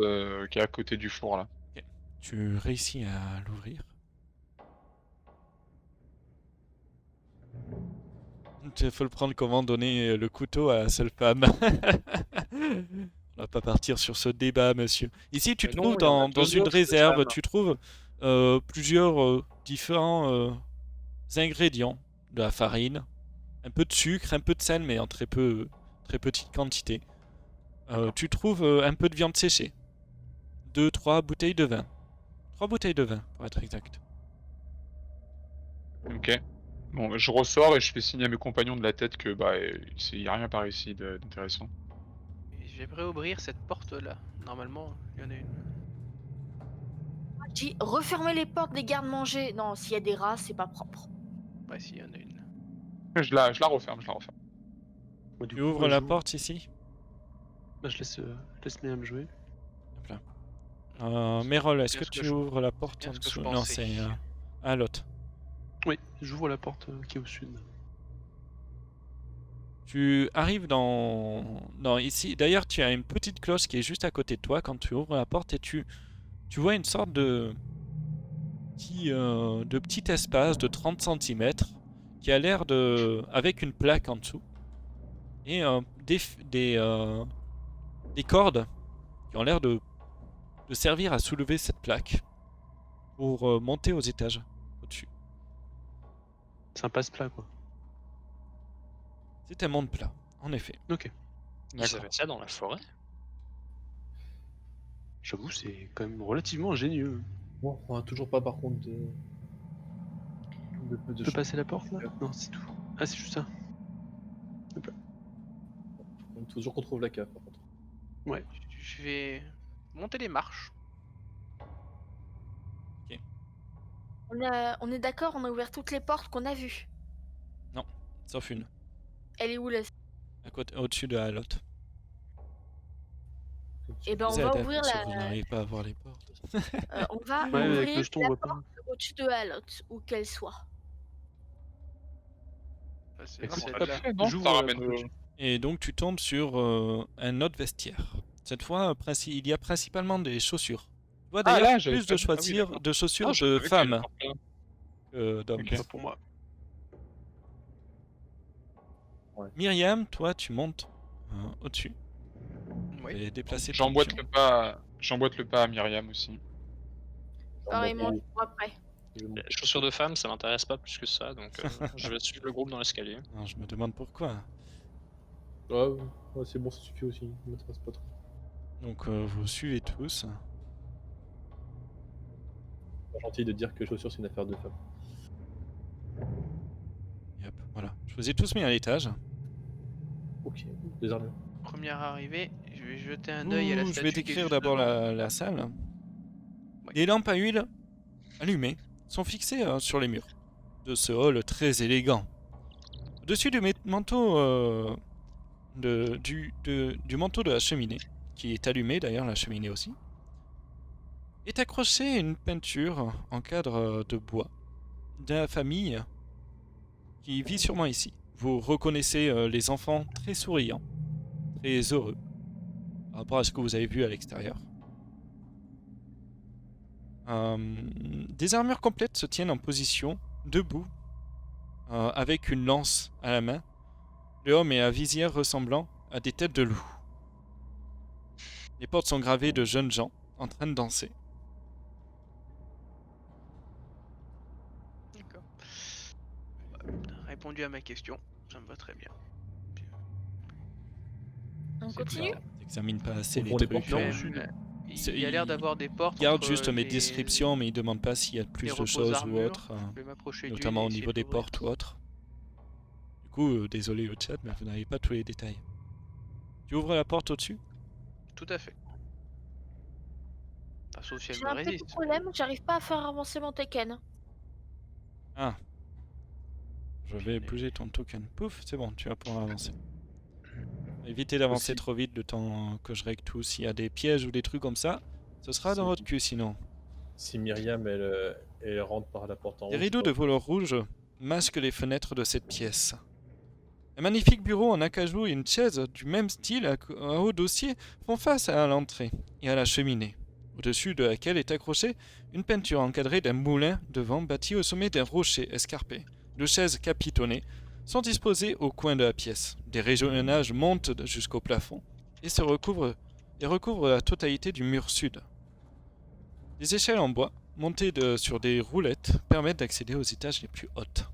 qui est à côté du four là. Tu réussis à l'ouvrir. Il faut le prendre comment donner le couteau à la seule femme. On va pas partir sur ce débat, monsieur. Ici, tu Mais te non, trouves il y en a dans deux une autres, réserve, femmes. tu trouves plusieurs différents ingrédients. De la farine, un peu de sucre, un peu de sel, mais en très petite quantité. Tu trouves un peu de viande séchée. 2-3 bouteilles de vin. 3 bouteilles de vin, pour être exact. Ok. Bon, je ressors et je fais signe à mes compagnons de la tête que bah il y a rien par ici d'intéressant. J'aimerais ouvrir cette porte là. Normalement, il y en a une. Je dis refermez les portes des gardes-manger. Non, s'il y a des rats, c'est pas propre. Ouais, s'il y en a une. Je la referme, je la referme. Moi, du Tu coup, ouvres moi, la j'ouvre. porte ici. Bah, je laisse Myriam jouer. Hop là. Mérol, est-ce bien que ce que tu je- ouvres la porte bien en ce que je dessous? Non, pensais. c'est à l'autre. Oui, j'ouvre la porte qui est au sud. Tu arrives dans ici. D'ailleurs, tu as une petite cloche qui est juste à côté de toi quand tu ouvres la porte et tu vois une sorte de petit espace de 30 cm qui a l'air de avec une plaque en dessous et des cordes qui ont l'air de servir à soulever cette plaque pour monter aux étages au-dessus. C'est un passe-plat, quoi. C'est un monde plat, en effet. Ok. Ils avaient ça dans la forêt? J'avoue, c'est quand même relativement ingénieux. Bon, on a toujours pas par contre de. Tu peux passer la porte, là? Non, c'est tout. Ah, c'est juste ça. Il faut toujours qu'on trouve la cave par contre. Ouais. Je vais monter les marches. On est d'accord, on a ouvert toutes les portes qu'on a vues. Sauf une, Elle est où la... à côté, au-dessus de la lotte. Eh ben on Vous va êtes ouvrir parce la... que vous n'arrivez pas à voir les portes. on va Ouais, avec ouvrir le jeton, on la voit pas. porte au-dessus de Halotte, où qu'elle soit. Bah, c'est Écoute, c'est Pas là. fait, non J'ouvre Ça la ramène porte. Et donc tu tombes sur un autre vestiaire. Cette fois, il y a principalement des chaussures. Tu vois Ah, d'ailleurs là, j'avais plus pas de vu. Ah oui, choisir d'accord. de chaussures Ah, je de savais qu'il y avait femmes une porte là. que d'hommes. Ok. Pas pour moi. Myriam, toi tu montes au-dessus. Oui. Et déplacer ton J'emboîte pion. le pas à Myriam aussi. Pareillement, je vois après. Les chaussures de femme, ça m'intéresse pas plus que ça, donc je vais suivre le groupe dans l'escalier. Alors, je me demande pourquoi. Ouais, c'est bon, ça suffit aussi. Ça m'intéresse pas trop. Donc vous suivez tous. Pas gentil de dire que chaussures c'est une affaire de femme. Et hop, voilà. Je vous ai tous mis à l'étage. Ok, des armures. Première arrivée, je vais jeter un œil à la Ouh, statue. je vais qui est décrire juste d'abord devant. la salle. Ouais. Des lampes à huile allumées sont fixées sur les murs de ce hall très élégant. Au-dessus du manteau du manteau de la cheminée, qui est allumé d'ailleurs, la cheminée aussi, est accrochée une peinture en cadre de bois de la famille qui vit sûrement ici. Vous reconnaissez les enfants très souriants, très heureux par rapport à ce que vous avez vu à l'extérieur. Des armures complètes se tiennent en position, debout, avec une lance à la main. Le homme est à visière ressemblant à des têtes de loup. Les portes sont gravées de jeunes gens en train de danser. D'accord. T'as répondu à ma question, ça me va très bien. On C'est continue pas- T'examines pas assez les Ouvrons les trucs. portes, non, euh, au sud. C'est- Il y a l'air d'avoir des portes. Garde entre juste mes les- descriptions, mais il demande pas s'il y a plus les de repos choses ou armures. autres, Je vais m'approcher d'une notamment et au essayer niveau des d'ouvrir. portes ou autres. Du coup, désolé au chat, mais vous n'avez pas tous les détails. Tu ouvres la porte au-dessus? Tout à fait. Enfin, sauf si elle J'ai me un petit résiste. problème, j'arrive pas à faire avancer mon Tekken. Ah. Je vais bouger ton token. Pouf, c'est bon, tu vas pouvoir avancer. Évitez d'avancer Aussi. trop vite le temps que je règle tout. S'il y a des pièges ou des trucs comme ça, ce sera dans Si- votre cul sinon. Si Myriam elle rentre par la porte en haut. Des je rideaux de sais pas. velours rouge masquent les fenêtres de cette pièce. Un magnifique bureau en acajou et une chaise du même style à haut dossier font face à l'entrée et à la cheminée, au-dessus de laquelle est accrochée une peinture encadrée d'un moulin de vent bâti au sommet d'un rocher escarpé. Deux chaises capitonnées sont disposées au coin de la pièce. Des rayonnages montent jusqu'au plafond et recouvrent la totalité du mur sud. Des échelles en bois, montées sur des roulettes, permettent d'accéder aux étages les plus hautes.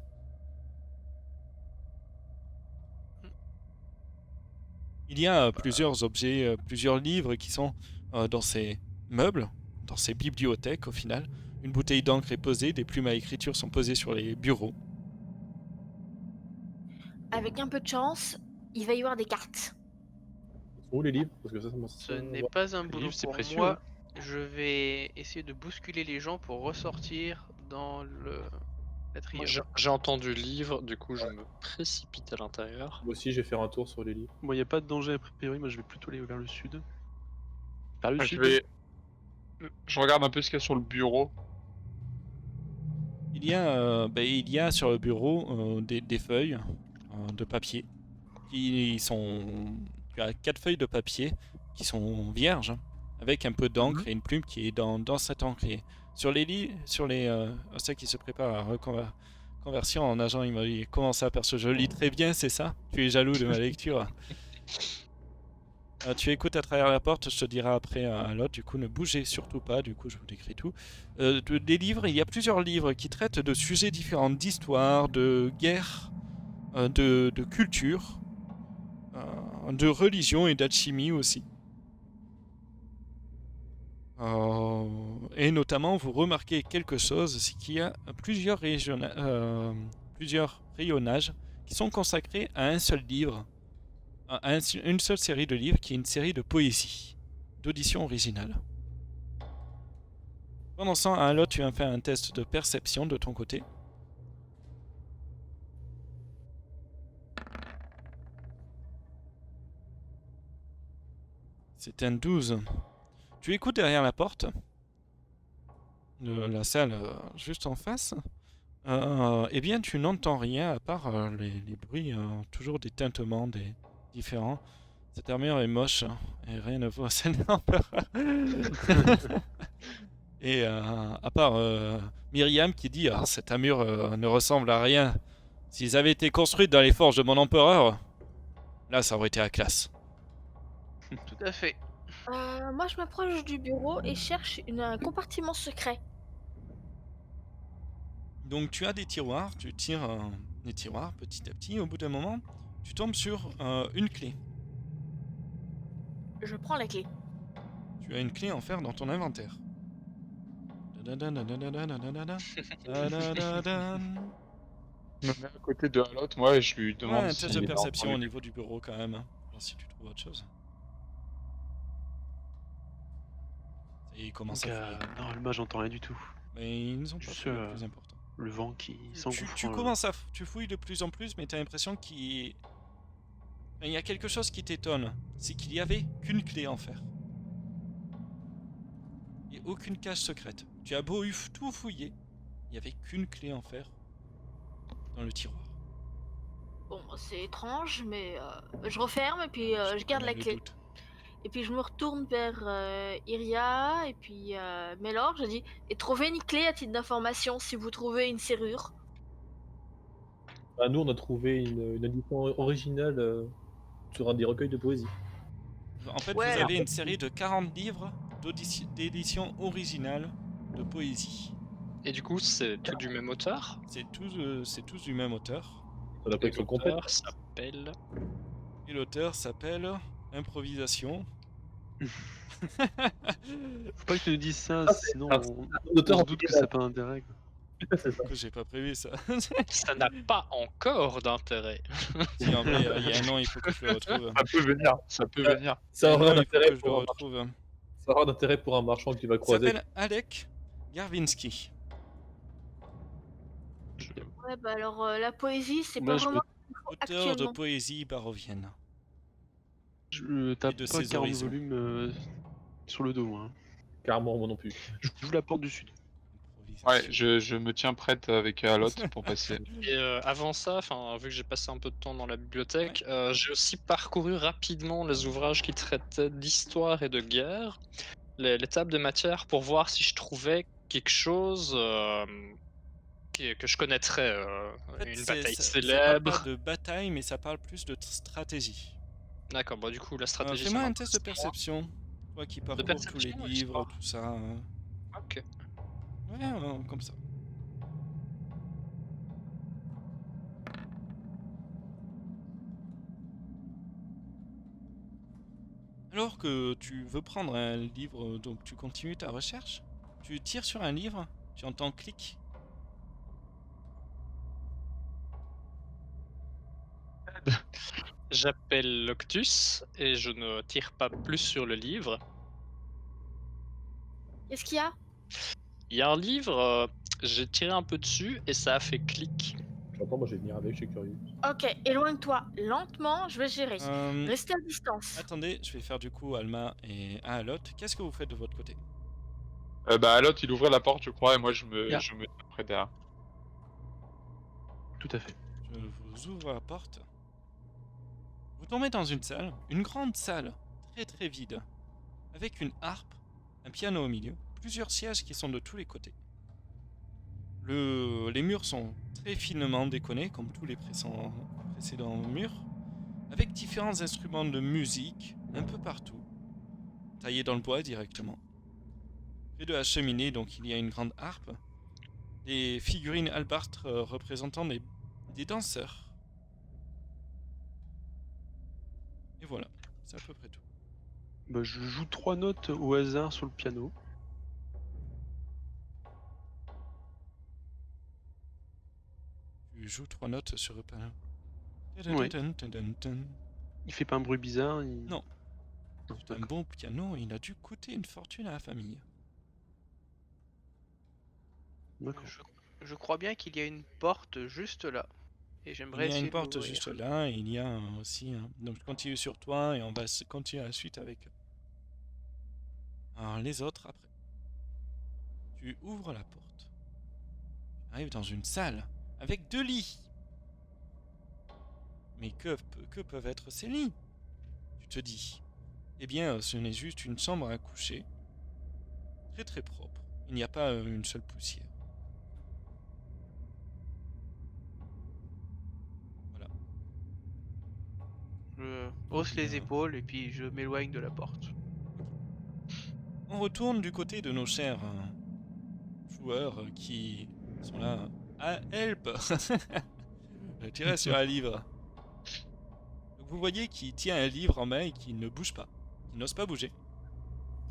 Il y a plusieurs objets, plusieurs livres qui sont dans ces meubles, dans ces bibliothèques au final. Une bouteille d'encre est posée, des plumes à écriture sont posées sur les bureaux. Avec un peu de chance, il va y avoir des cartes. Où les livres? Parce que ça Ce n'est pas un boulot livres, c'est pour précieux, moi je vais essayer de bousculer les gens pour ressortir dans le Moi, l'atrium. j'ai entendu livre, du coup, je me précipite à l'intérieur. Moi aussi, je vais faire un tour sur les livres. Moi, il n'y a pas de danger a priori, moi je vais plutôt aller vers le sud. Vers le Je sud vais. Je regarde un peu ce qu'il y a sur le bureau. Il y a sur le bureau des feuilles de papier qui sont. Tu as 4 feuilles de papier qui sont vierges, hein, avec un peu d'encre et une plume qui est dans cette encre. Et sur les ceux qui se préparent à la conversion en agent immobilier, comment ça, perso, je lis très bien, c'est ça? Tu es jaloux de ma lecture? Tu écoutes à travers la porte, je te dirai après à l'autre, du coup ne bougez surtout pas, du coup je vous décris tout. Des livres, il y a plusieurs livres qui traitent de sujets différents, d'histoire, de guerre, de culture, de religion et d'alchimie aussi. Et notamment, vous remarquez quelque chose, c'est qu'il y a plusieurs rayonnages qui sont consacrés à un seul livre, à une seule série de livres qui est une série de poésie, d'audition originale. Pendant ce temps, à l'autre, tu vas faire un test de perception de ton côté. C'est un 12. Tu écoutes derrière la porte de la salle juste en face. Eh bien, tu n'entends rien à part les bruits, toujours des tintements, des différents. Cette armure est moche et rien ne vaut celle d'un empereur. Et à part Myriam qui dit ah, cette armure ne ressemble à rien. S'ils avaient été construites dans les forges de mon empereur, là ça aurait été la classe. Tout à fait. Moi, je m'approche du bureau et cherche un compartiment secret. Donc tu as des tiroirs, tu tires les tiroirs petit à petit. Au bout d'un moment, tu tombes sur une clé. Je prends la clé. Tu as une clé en fer dans ton inventaire. Je me mets à côté de l'autre, moi, et je lui Ouais, demande un si. test de perception au niveau du bureau quand même. Voir si tu trouves autre chose. Ça y est, il commence Donc, à fouiller. normalement, j'entends rien du tout. Mais ils ne sont pas Juste, fait le plus important. Le vent qui s'engouffre. Tu fouilles de plus en plus, mais tu as l'impression qu'il y a quelque chose qui t'étonne. C'est qu'il n'y avait qu'une clé en fer. Il n'y a aucune cage secrète. Tu as beau tout fouiller, il n'y avait qu'une clé en fer dans le tiroir. Bon, c'est étrange, mais je referme et puis je garde la Le clé. doute. Et puis je me retourne vers Iria et puis Mélor. Je dis et trouvez une clé à titre d'information si vous trouvez une serrure. Bah, nous, on a trouvé une édition originale sur un des recueils de poésie. En fait, Ouais, vous en avez une série de 40 livres d'édition originale de poésie. Et du coup, c'est tout du même auteur. C'est tous du même auteur. Sur la Et collection complète. l'auteur s'appelle. Et l'auteur s'appelle Improvisation. Faut pas que tu nous dises ça, Ah, c'est sinon un on auteur se en doute que original. ça n'a pas d'intérêt. C'est ça. J'ai pas prévu ça. Ça n'a pas encore d'intérêt. Si, en vrai, il y a un nom, il faut que je le retrouve. Ça peut venir, ça peut venir. Ça Un nom, aura il faut d'intérêt que je le pour un retrouve. ça aura d'intérêt pour un marchand qui va Il croiser. s'appelle Alek Garvinsky. Ouais, bah alors la poésie, c'est Moi, pas je vraiment Auteur de actuellement. poésie barovienne. Je tape de pas ses 40 horizons. volumes sur le dos, moi. hein. Carrément, moi non plus. J'ouvre la porte du sud. Ouais, je me tiens prête avec l'autre pour passer. Et avant ça, vu que j'ai passé un peu de temps dans la bibliothèque, j'ai aussi parcouru rapidement les ouvrages qui traitaient d'histoire et de guerre, les tables de matière, pour voir si je trouvais quelque chose que je connaîtrais, En fait, une bataille ça parle célèbre. pas de bataille, mais ça parle plus de stratégie. D'accord, du coup la stratégie. Fais-moi ça un test de m'intéresse perception. Toi qui parcours tous les perception, livres, histoire. tout ça. moins. Ok. Ouais, comme ça. Alors que tu veux prendre un livre, donc tu continues ta recherche, tu tires sur un livre, tu entends clic. J'appelle Loctus et je ne tire pas plus sur le livre. Qu'est-ce qu'il y a? Il y a un livre, j'ai tiré un peu dessus et ça a fait clic. J'entends, moi je vais venir avec, je suis curieux. Ok, éloigne-toi lentement, je vais gérer. Euh, Restez à distance. Attendez, je vais faire du coup Alma et Alot. Qu'est-ce que vous faites de votre côté? Bah l'autre il ouvrait la porte je crois et moi je me Yeah. tiens près derrière. Tout à fait. Je vous ouvre la porte. Vous tombez dans une salle, une grande salle, très très vide, avec une harpe, un piano au milieu, plusieurs sièges qui sont de tous les côtés. Les murs sont très finement décorés, comme tous les précédents murs, avec différents instruments de musique un peu partout, taillés dans le bois directement. Près de la cheminée, donc, il y a une grande harpe, des figurines albâtres représentant des danseurs. Et voilà, c'est à peu près tout. Bah, je joue 3 notes au hasard sur le piano. Tu joues 3 notes sur le piano. Ouais. Il fait pas un bruit bizarre. Non. Non, C'est un bon piano, il a dû coûter une fortune à la famille. d'accord. Je crois bien qu'il y a une porte juste là. Et j'aimerais Il y a essayer une de porte l'ouvrir. juste là, et il y a aussi... donc je continue sur toi, et on va continuer la suite avec... Alors, les autres après. Tu ouvres la porte. Tu arrives dans une salle, avec 2 lits. Mais que peuvent être ces lits? Tu te dis... Eh bien, ce n'est juste une chambre à coucher. Très très propre. Il n'y a pas une seule poussière. Voilà. Je hausse les épaules et puis je m'éloigne de la porte. On retourne du côté de nos chers joueurs qui sont là. Ah, help! Je tirais sur un livre. Donc vous voyez qu'il tient un livre en main et qu'il ne bouge pas. Il n'ose pas bouger.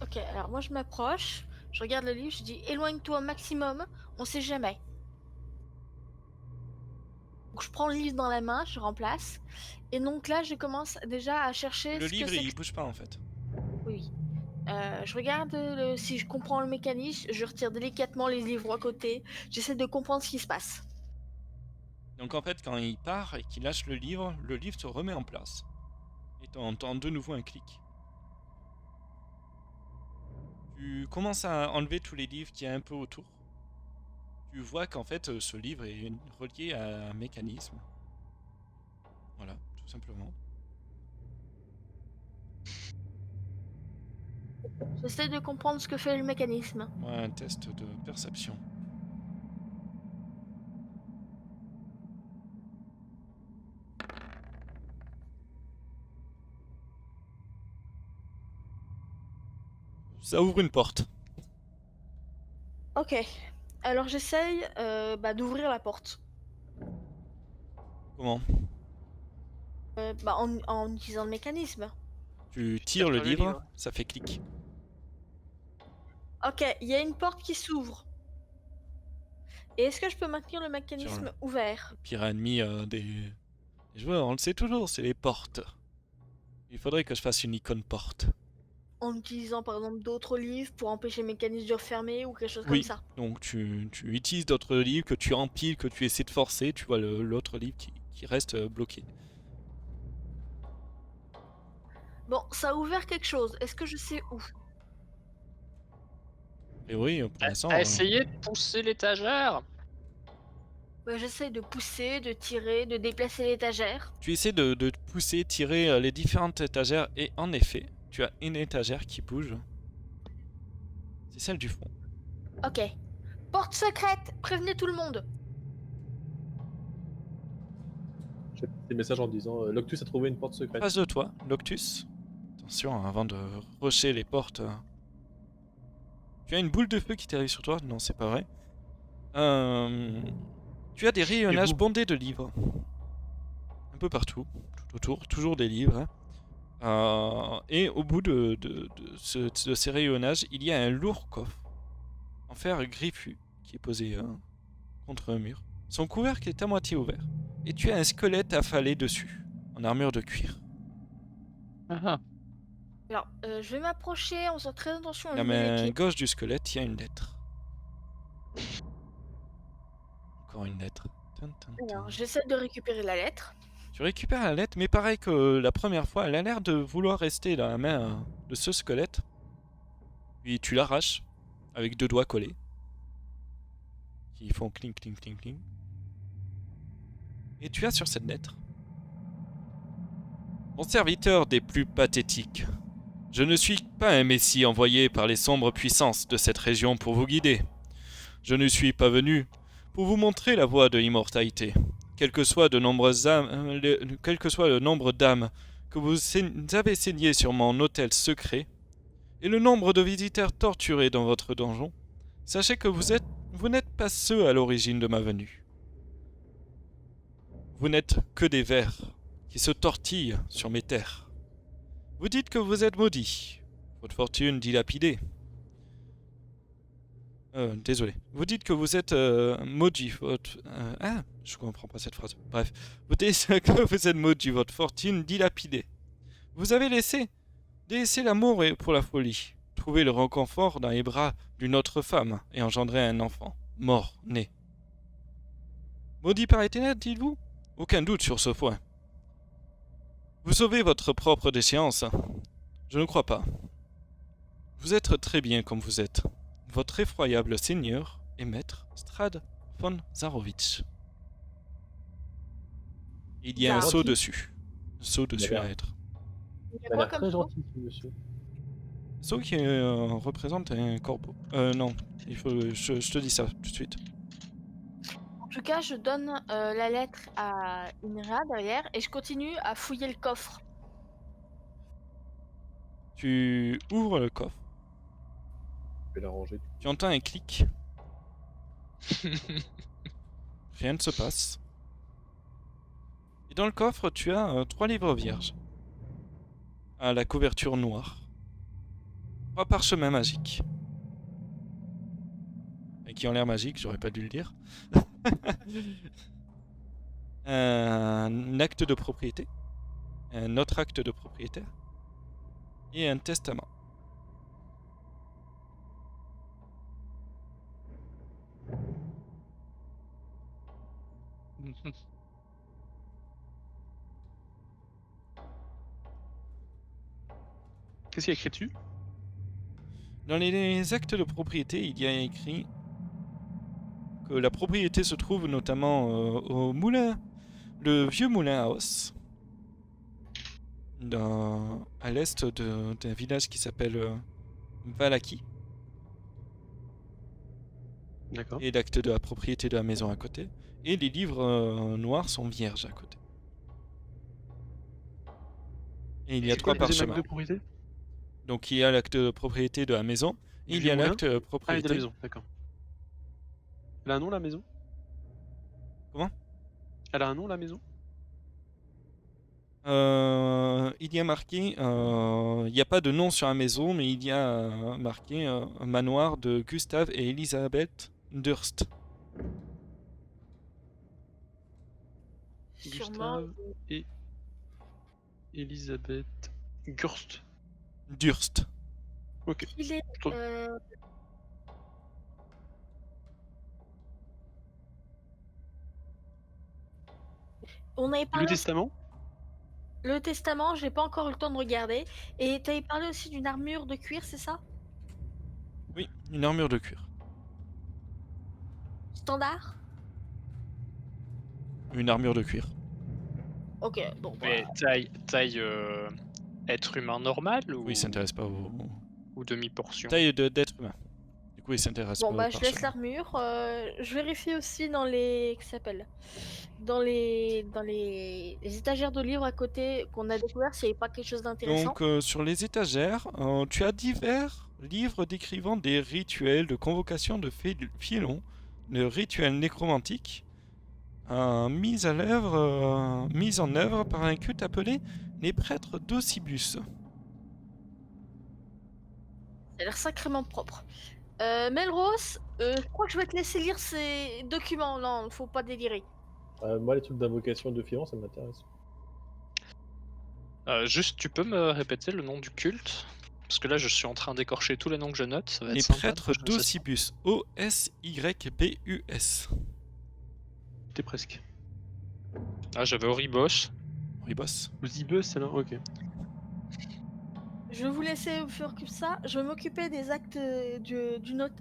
Ok, alors moi je m'approche, je regarde le livre, je dis éloigne-toi au maximum, on sait jamais. Donc je prends le livre dans la main, je remplace, et donc là je commence déjà à chercher Le ce que livre, c'est il que... bouge pas en fait. Oui. Je regarde si je comprends le mécanisme, je retire délicatement les livres à côté, j'essaie de comprendre ce qui se passe. Donc en fait, quand il part et qu'il lâche le livre se remet en place. Et tu entends de nouveau un clic. Tu commences à enlever tous les livres qu'il y a un peu autour. Tu vois qu'en fait, ce livre est relié à un mécanisme. Voilà, tout simplement. J'essaie de comprendre ce que fait le mécanisme. Moi, un test de perception. Ça ouvre une porte. Ok, alors j'essaye d'ouvrir la porte. Comment? En utilisant le mécanisme. Tu Tu tires le tapes sur le livre, livre. ça fait clic. Ok, il y a une porte qui s'ouvre. Et est-ce que je peux maintenir le mécanisme ouvert? Le pire ennemi des joueurs, on le sait toujours, c'est les portes. Il faudrait que je fasse une icône porte. En utilisant par exemple d'autres livres pour empêcher le mécanisme de refermer ou quelque chose Oui, comme ça. donc tu utilises d'autres livres que tu empiles, que tu essaies de forcer, tu vois l'autre livre qui reste bloqué. Bon, ça a ouvert quelque chose. Est-ce que je sais où? Et oui, pour l'instant... T'as essayé de pousser l'étagère? J'essaie de pousser, de tirer, de déplacer l'étagère. Tu essaies de pousser, tirer les différentes étagères, et en effet, tu as une étagère qui bouge. C'est celle du fond. Ok. Porte secrète, prévenez tout le monde. J'ai des messages en disant Loctus a trouvé une porte En secrète. face de toi, Loctus. Attention, avant de rusher les portes. Tu as une boule de feu qui t'arrive sur toi? Non, c'est pas vrai. Tu as des rayonnages vous- bondés de livres. Un peu partout, tout autour, toujours des livres. Et au bout de ces rayonnages, il y a un lourd coffre en fer griffu qui est posé contre un mur. Son couvercle est à moitié ouvert. Et tu as un squelette affalé dessus, en armure de cuir. Ah, Alors, je vais m'approcher en faisant très attention à La lever les main pieds. gauche du squelette, il y a une lettre. Encore une lettre. Tin, tin, Alors, tin. j'essaie de récupérer la lettre. Tu récupères la lettre, mais pareil que la première fois, elle a l'air de vouloir rester dans la main de ce squelette. Puis tu l'arraches avec 2 doigts collés. Qui font cling, cling, cling, cling. Et tu as sur cette lettre: Mon serviteur des plus pathétiques. Je ne suis pas un messie envoyé par les sombres puissances de cette région pour vous guider. Je ne suis pas venu pour vous montrer la voie de l'immortalité. Quel que soit le nombre d'âmes que vous avez saignées sur mon hôtel secret, et le nombre de visiteurs torturés dans votre donjon, sachez que vous n'êtes pas ceux à l'origine de ma venue. Vous n'êtes que des vers qui se tortillent sur mes terres. Vous dites que vous êtes maudits, votre fortune dilapidée. Désolé. Vous dites que vous êtes maudit, je comprends pas cette phrase. Bref, vous dites que vous êtes maudit, votre fortune dilapidée. Vous avez laissé l'amour pour la folie, trouvé le réconfort dans les bras d'une autre femme et engendré un enfant, mort, né. Maudit par Éternel, dites-vous? Aucun doute sur ce point. Vous sauvez votre propre déchéance? Je ne crois pas. Vous êtes très bien comme vous êtes. Votre effroyable seigneur et maître, Strad von Zarovich. Il y a un Zarovich. sceau dessus. Un sceau dessus D'accord. la lettre. Il y a Il a quoi l'air comme très sceau? gentil, ce monsieur. Sceau qui représente un corbeau. Non, je te dis ça tout de suite. En tout cas, je donne la lettre à Inra derrière et je continue à fouiller le coffre. Tu ouvres le coffre. Je vais la ranger. Tu entends un clic. Rien ne se passe. Et dans le coffre, tu as 3 livres vierges. À la couverture noire. 3 parchemins magiques. Et qui ont l'air magiques, j'aurais pas dû le dire. Un acte de propriété. Un autre acte de propriétaire. Et un testament. Qu'est-ce qu'il y a écrit dessus? Dans les actes de propriété, il y a écrit que la propriété se trouve notamment au moulin, le vieux moulin à os, à l'est d'un village qui s'appelle Valaki, D'accord. et l'acte de la propriété de la maison à côté, et les livres noirs sont vierges à côté. Et il y a C'est quoi 3 le deuxième parchemins. acte de propriété? Donc il y a l'acte de propriété de la maison, et Du il y a moulin? l'acte de Ah, et de propriété. la maison, d'accord. Elle a un nom, la maison? Comment? Elle a un nom, la maison? Il y a marqué, il n'y a pas de nom sur la maison, mais il y a marqué un manoir de Gustave et Elisabeth Durst. Sûrement. Gustave et Elisabeth Gurst. Durst. Ok. Il est. Trop- On avait Le parlé testament? le testament, j'ai pas encore eu le temps de regarder. Et t'avais parlé aussi d'une armure de cuir, c'est ça? Oui, une armure de cuir. Standard? Une armure de cuir. Ok, bon. Mais Bah, taille être humain normal ou, Oui, il s'intéresse pas au... ou demi-portion? Taille d'être humain. Du coup, il s'intéresse bon, pas bah, au je laisse parchemin. l'armure. Je vérifie aussi dans les. Qu'est-ce que ça s'appelle? Dans les les étagères de livres à côté qu'on a découvert s'il n'y avait pas quelque chose d'intéressant. Donc, sur les étagères, tu as divers livres décrivant des rituels de convocation de Filon, de rituels nécromantiques, mis en œuvre par un culte appelé les prêtres d'Ossibus. Ça a l'air sacrément propre. Melrose, je crois que je vais te laisser lire ces documents. Non, faut pas délirer. Moi, les trucs d'invocation de Fion, ça m'intéresse. Juste, tu peux me répéter le nom du culte? Parce que là, je suis en train d'écorcher tous les noms que je note. Ça va être Les sympa de prêtres prochaine session. d'Ossibus. O-S-Y-B-U-S. T'es presque. Ah, j'avais Oribos. Ribos. Zibus alors, ok. Je vais vous laisser faire que ça. Je vais m'occuper des actes du note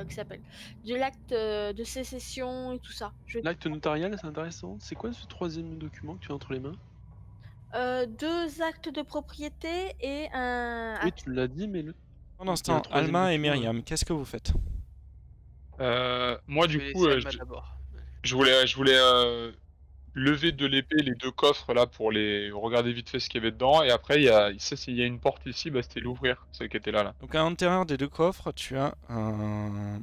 qui s'appelle de l'acte de sécession et tout ça. L'acte notarial, c'est intéressant. C'est quoi ce troisième document que tu as entre les mains? 2 actes de propriété et un Oui, acte. tu l'as dit, mais Pendant ce Il y a un temps, troisième Alma et document, Myriam, qu'est-ce que vous faites? Moi, Je du vais coup, laisser Alma d'abord. je voulais lever de l'épée les 2 coffres là pour les regarder vite fait ce qu'il y avait dedans. Et après, il y a une porte ici, bah, c'était l'ouvrir, celle qui était là. Donc à l'intérieur des 2 coffres, tu as un...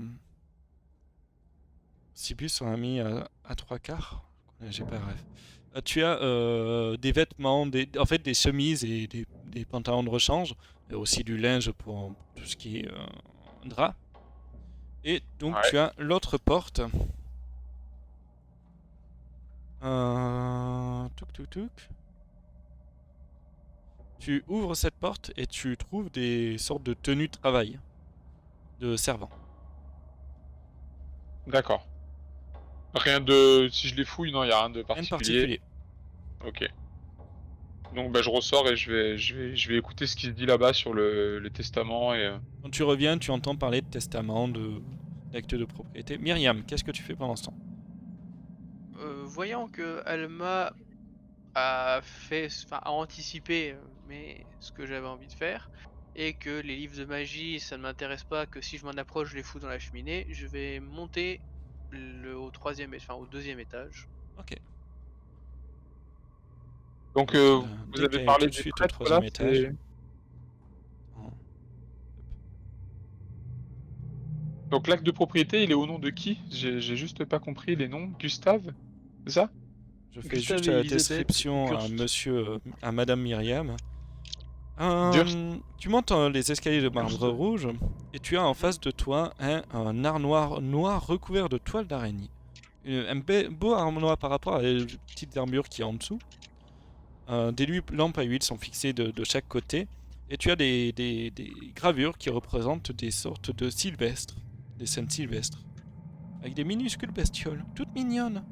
Sibus on a mis à 3/4. J'ai pas rêve. Tu as des vêtements, en fait des chemises et des pantalons de rechange, et aussi du linge pour tout ce qui est drap. Et donc Ouais. tu as l'autre porte. Touc touc touc. Tu ouvres cette porte et tu trouves des sortes de tenues de travail de servants. D'accord. Rien de... Si je les fouille, non, il n'y a rien de Rien de particulier. particulier. Ok. Donc bah, je ressors et je vais écouter ce qui se dit là-bas sur le testament et... Quand tu reviens, tu entends parler de testament, d'actes de propriété. Myriam, qu'est-ce que tu fais pendant ce temps? Voyant que Alma a anticipé mais ce que j'avais envie de faire, et que les livres de magie ça ne m'intéresse pas, que si je m'en approche je les fous dans la cheminée, je vais monter au deuxième étage. Ok. Donc Donc, vous avez décaler parlé tout de des suite au prêtres là, 3e étage. c'est... Donc l'acte de propriété, il est au nom de qui? J'ai juste pas compris les noms. Gustave? C'est ça? Je fais Gustave juste et la Elisabeth description à Kurst. monsieur, à madame Myriam. Durst. Tu montes les escaliers de marbre Durst. rouge et tu as en face de toi un armoire noir recouvert de toile d'araignée. Un beau armoire par rapport à la petite armure qui est en dessous. Des lampes à huile sont fixées de chaque côté. Et tu as des gravures qui représentent des sortes de sylvestres. Des scènes sylvestres. Avec des minuscules bestioles, toutes mignonnes.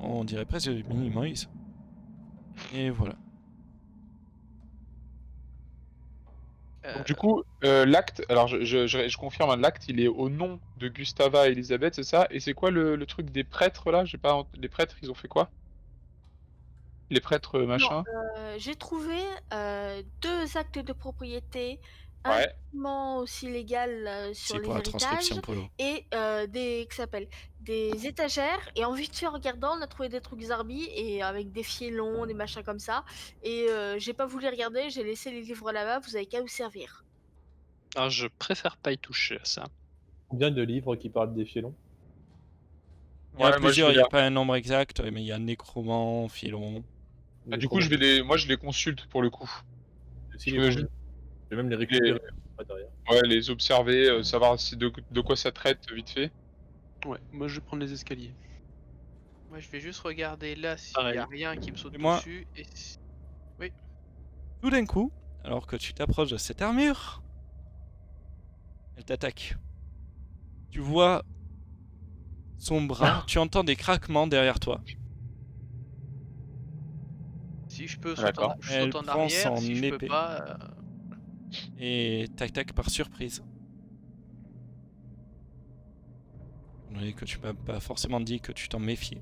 On dirait presque des mini-Moïse. Et voilà. Donc du coup, l'acte, alors je confirme, hein, l'acte il est au nom de Gustava et Elisabeth, c'est ça? Et c'est quoi le truc des prêtres là? J'ai pas... Les prêtres, ils ont fait quoi? Les prêtres machin? J'ai trouvé 2 actes de propriété, un Ouais. document aussi légal sur C'est les pour la héritages transcription Polo. et des étagères. Et en vite fait en regardant, on a trouvé des trucs zarbi et avec des filons, des machins comme ça. Et j'ai pas voulu regarder, j'ai laissé les livres là-bas. Vous avez qu'à vous servir. Ah, je préfère pas y toucher à ça. Combien de livres qui parlent des filons? Il y en a Ouais, moi, je plusieurs, vais il n'y a les- pas un nombre exact, mais il y a Nécromant, Filon. Ah, du coup, moi je les consulte pour le coup. Si, je les veux livres, juste- je vais même les récupérer après, derrière. Ouais, les observer, savoir de quoi ça traite vite fait. Ouais, moi je vais prendre les escaliers. Moi je vais juste regarder là s'il Pareil. y a rien qui me saute Et moi- dessus. Et Tout d'un coup, alors que tu t'approches de cette armure, elle t'attaque. Tu vois son bras, tu entends des craquements derrière toi. si je peux D'accord. je Elle saute en prend arrière, son si je peux épée. pas. Et t'attaque par surprise. Et que tu m'as pas forcément dit que tu t'en méfiais.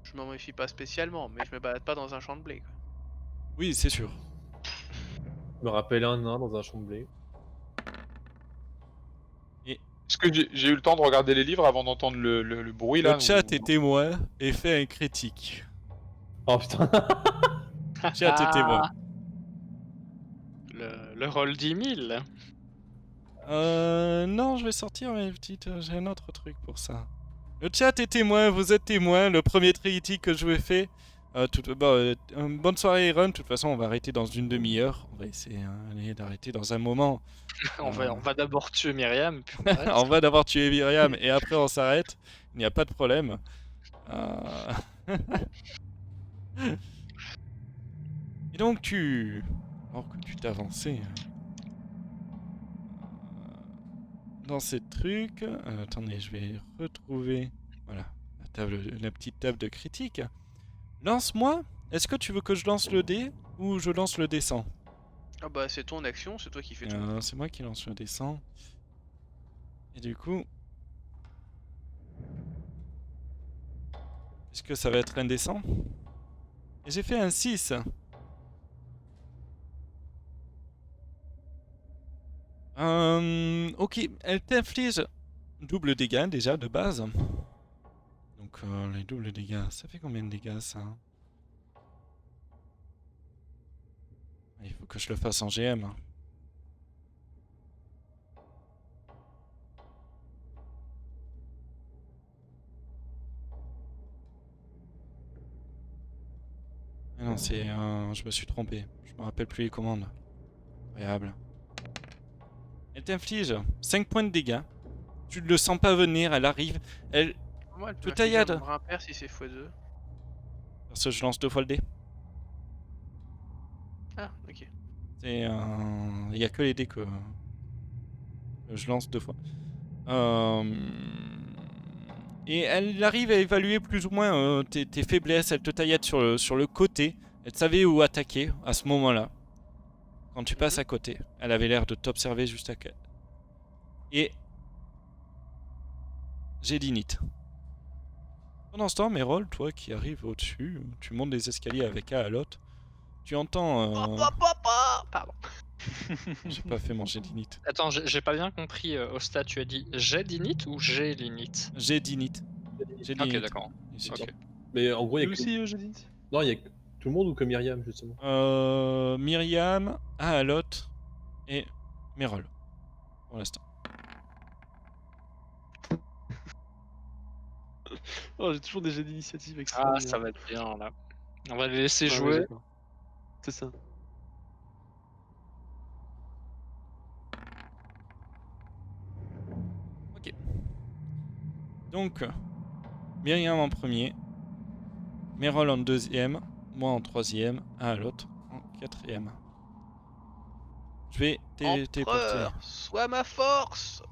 Je m'en méfie pas spécialement, mais je me balade pas dans un champ de blé, quoi. Oui, c'est sûr. Je me rappelle un nain dans un champ de blé. Est-ce que j'ai eu le temps de regarder les livres avant d'entendre le bruit là Le chat ou- est témoin et fait un critique. Oh putain. Chat est témoin. Le roll 10 000. Non, je vais sortir mes petites. J'ai un autre truc pour ça. Le chat est témoin, vous êtes témoin. Le premier critique que je vous ai fait. Bonne soirée, Aaron. De toute façon, on va arrêter dans une demi-heure. On va essayer d'arrêter dans un moment. On va d'abord tuer Myriam, puis on arrête. On va d'abord tuer Myriam et après on s'arrête. Il n'y a pas de problème. Et donc alors que tu t'avançais dans ces trucs... attendez, je vais retrouver... Voilà, la petite table de critique. Lance-moi. Est-ce que tu veux que je lance le dé ou je lance le dé 100? Ah bah c'est ton action, c'est toi qui fais tout. C'est moi qui lance le dé 100. Et du coup... Est-ce que ça va être indécent? Et j'ai fait un 6. Ok, elle t'inflige double dégâts déjà de base. Donc les doubles dégâts, ça fait combien de dégâts ça? Il faut que je le fasse en GM. Ah non, c'est je me suis trompé. Je me rappelle plus les commandes. Incroyable. Elle t'inflige 5 points de dégâts. Tu ne le sens pas venir, elle arrive. Elle Moi, elle te peut m'infliger un taillade. nombre impair si c'est x2. Parce que je lance 2 fois le dé. Ah, ok. C'est il n'y a que les dés que je lance 2 fois. Et elle arrive à évaluer plus ou moins tes faiblesses. Elle te taillade sur le côté. Elle savait où attaquer à ce moment-là. Quand tu passes à côté. Elle avait l'air de t'observer juste à côté. Et j'ai l'init. Pendant ce temps, Merol, toi qui arrives au-dessus, tu montes des escaliers avec Aalot. Tu entends... Pardon. J'ai pas fait mon jet d'init. Attends, j'ai pas bien compris, Osta, tu as dit j'ai d'init ou j'ai l'init? J'ai d'init. J'ai Ok, d'init. d'accord. Ok. Mais en gros, il y Lui a que... aussi, je dis. Non, il y a que tout le monde ou que Myriam, justement. Myriam, Aalot et Merol. Pour l'instant. Oh, j'ai toujours des jets d'initiative Ah, extraordinaires. ça va être bien là. On va les laisser Ah ouais, jouer. d'accord. C'est ça. Ok. Donc, Myriam en premier, Merol en deuxième, moi en troisième, Aalot en quatrième. Je vais téléporter. Empereur, sois ma force.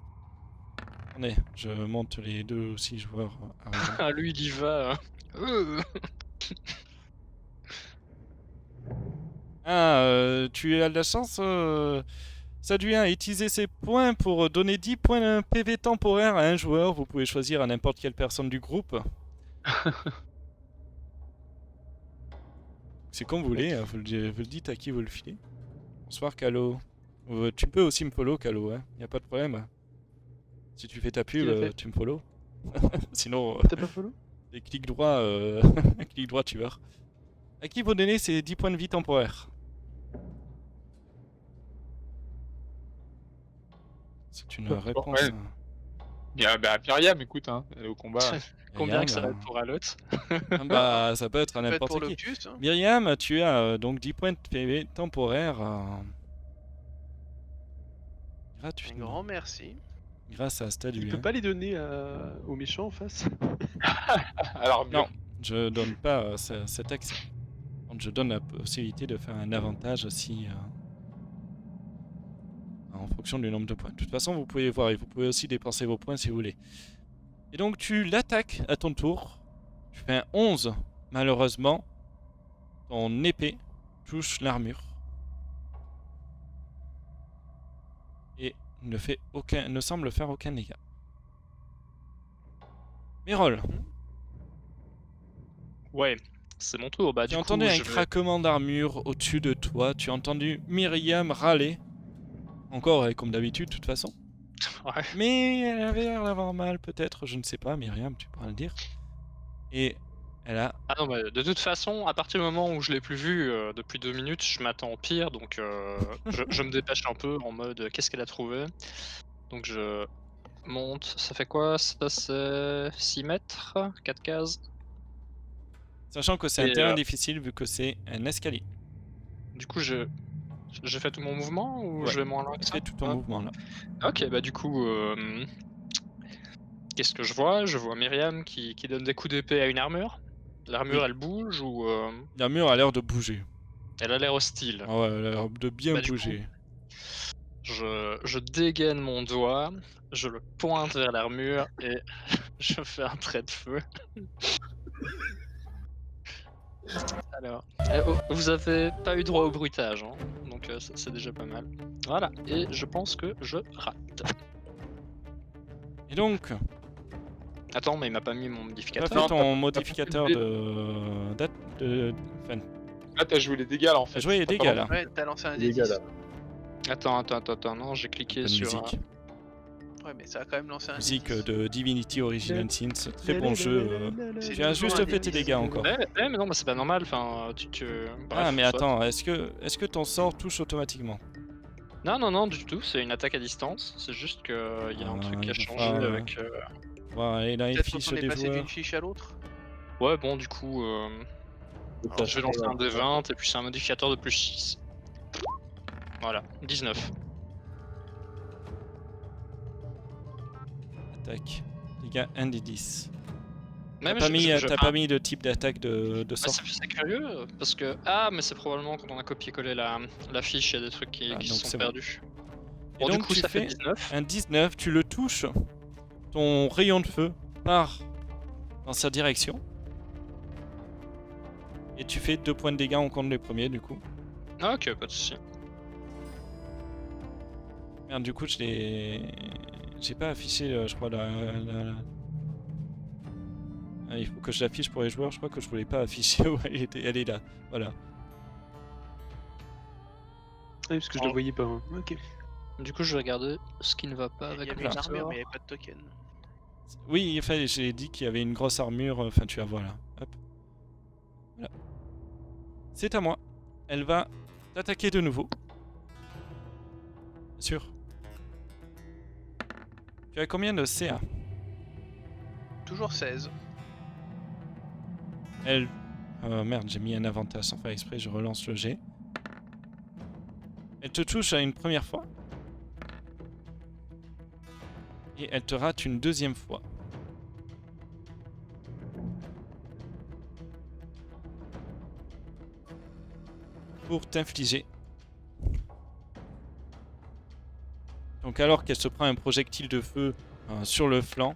Attendez, je monte les 2 aussi joueurs. Ah, lui, il y va. Tu as de la chance, Saduin, à utiliser ses points pour donner 10 points de PV temporaire à un joueur. Vous pouvez choisir à n'importe quelle personne du groupe. C'est comme vous voulez, hein, vous le dites à qui vous le filez. Bonsoir, Calo. Tu peux aussi me follow, Calo, hein, y a pas de problème. Si tu fais ta pub, Qui l'a fait tu me follow. Sinon, T'as pas follow? les clics droits, clic droit tueur. À qui vous donnez ces 10 points de vie temporaires? C'est une réponse. ouais. Bien, bah, Myriam, écoute, hein, elle est au combat. Combien que ça va Myriam, être pour Alot? bah, ça peut être à Faites n'importe pour qui. l'Octus. Hein. Myriam, tu as donc 10 points de PV temporaires Un gratuitement. grand merci. Grâce à Il Staduin. peut pas les donner aux méchants en face. Alors, Non, je donne pas cet accès. Je donne la possibilité de faire un avantage aussi en fonction du nombre de points. De toute façon, vous pouvez voir et vous pouvez aussi dépenser vos points si vous voulez. Et donc tu l'attaques à ton tour. Tu fais un 11. Malheureusement, ton épée touche l'armure. Et ne semble faire aucun dégât. Merol, Ouais, c'est mon tour. Bah, tu du as coup, entendu un je vais... craquement d'armure au-dessus de toi. Tu as entendu Myriam râler. Encore comme d'habitude, de toute façon. Ouais. Mais elle avait l'air d'avoir mal, peut-être. Je ne sais pas, Myriam, tu pourras le dire. Et elle a... Ah non, mais de toute façon, à partir du moment où je l'ai plus vue depuis 2 minutes, je m'attends au pire, donc je me dépêche un peu en mode qu'est-ce qu'elle a trouvé. Donc je monte, ça fait quoi? Ça c'est 6 mètres, 4 cases. Sachant que c'est un Et, terrain difficile vu que c'est un escalier. Du coup, je fais tout mon mouvement ou Ouais. je vais moins loin que ça? Fais tout ton Ah. mouvement là. Ok, bah du coup, qu'est-ce que je vois? Je vois Myriam qui donne des coups d'épée à une armure. L'armure Oui. elle bouge ou... La mur a l'air de bouger. Elle a l'air hostile. Ah ouais, elle a l'air de bien Bah, du bouger. Je dégaine mon doigt, je le pointe vers l'armure et je fais un trait de feu. Alors, vous avez pas eu droit au bruitage, hein, donc c'est déjà pas mal. Voilà, et je pense que je rate. Et donc, Attends, mais il m'a pas mis mon tu as modificateur. fait Non, ton t'as modificateur fait enfin, Là, t'as joué les dégâts là en t'as fait. joué les T'as pas dégâts là. Ouais, t'as lancé un Les gars, D10. là. Attends, non, j'ai Un cliqué peu de sur. musique. Ouais, mais ça a quand même lancé un Musique D10. de Divinity Original Sins. Très bon jeu. C'est Tu as toujours juste un fait tes D10. dégâts encore. Mais non, mais c'est pas normal, enfin, Bref, Ah, mais soit. attends, est-ce que ton sort touche automatiquement? Non, du tout, c'est une attaque à distance, c'est juste qu'il y a un truc qui a il va changé falloir, avec. Voilà, et là, il Peut-être fiche qu'on est des passé joueurs. d'une fiche à l'autre. Ouais, bon, du coup, Donc, je vais lancer un D20 et puis c'est un modificateur de plus 6. Voilà, 19. Attaque. Dégâts 1 des 10. Même T'as pas mis de type d'attaque de Bah, sort? c'est curieux parce que. Ah, mais c'est probablement quand on a copié-collé la fiche, il y a des trucs qui Ah, se donc sont c'est bon. perdus. Et Bon, donc du coup, tu ça fait fais 19. un 19, tu le touches, ton rayon de feu part dans sa direction. Et tu fais 2 points de dégâts, on compte les premiers du coup. Ah, ok, pas de soucis. Merde, du coup, j'ai pas affiché, je crois, Ah, il faut que je l'affiche pour les joueurs, je crois que je voulais pas afficher où elle est là, voilà. Oui, parce que je le voyais pas. Hein. Ok. Du coup, je vais regarder ce qui ne va pas Il y avec avait le une armure, sort. mais il n'y avait pas de token. Oui, enfin, j'ai dit qu'il y avait une grosse armure, enfin tu vas voir là. Hop. Voilà. C'est à moi. Elle va t'attaquer de nouveau. Bien sûr. Tu as combien de CA? Toujours 16. Elle... merde, j'ai mis un avantage sans faire exprès, je relance le G. Elle te touche à une première fois. Et elle te rate une deuxième fois. Pour t'infliger. Donc alors qu'elle se prend un projectile de feu sur le flanc,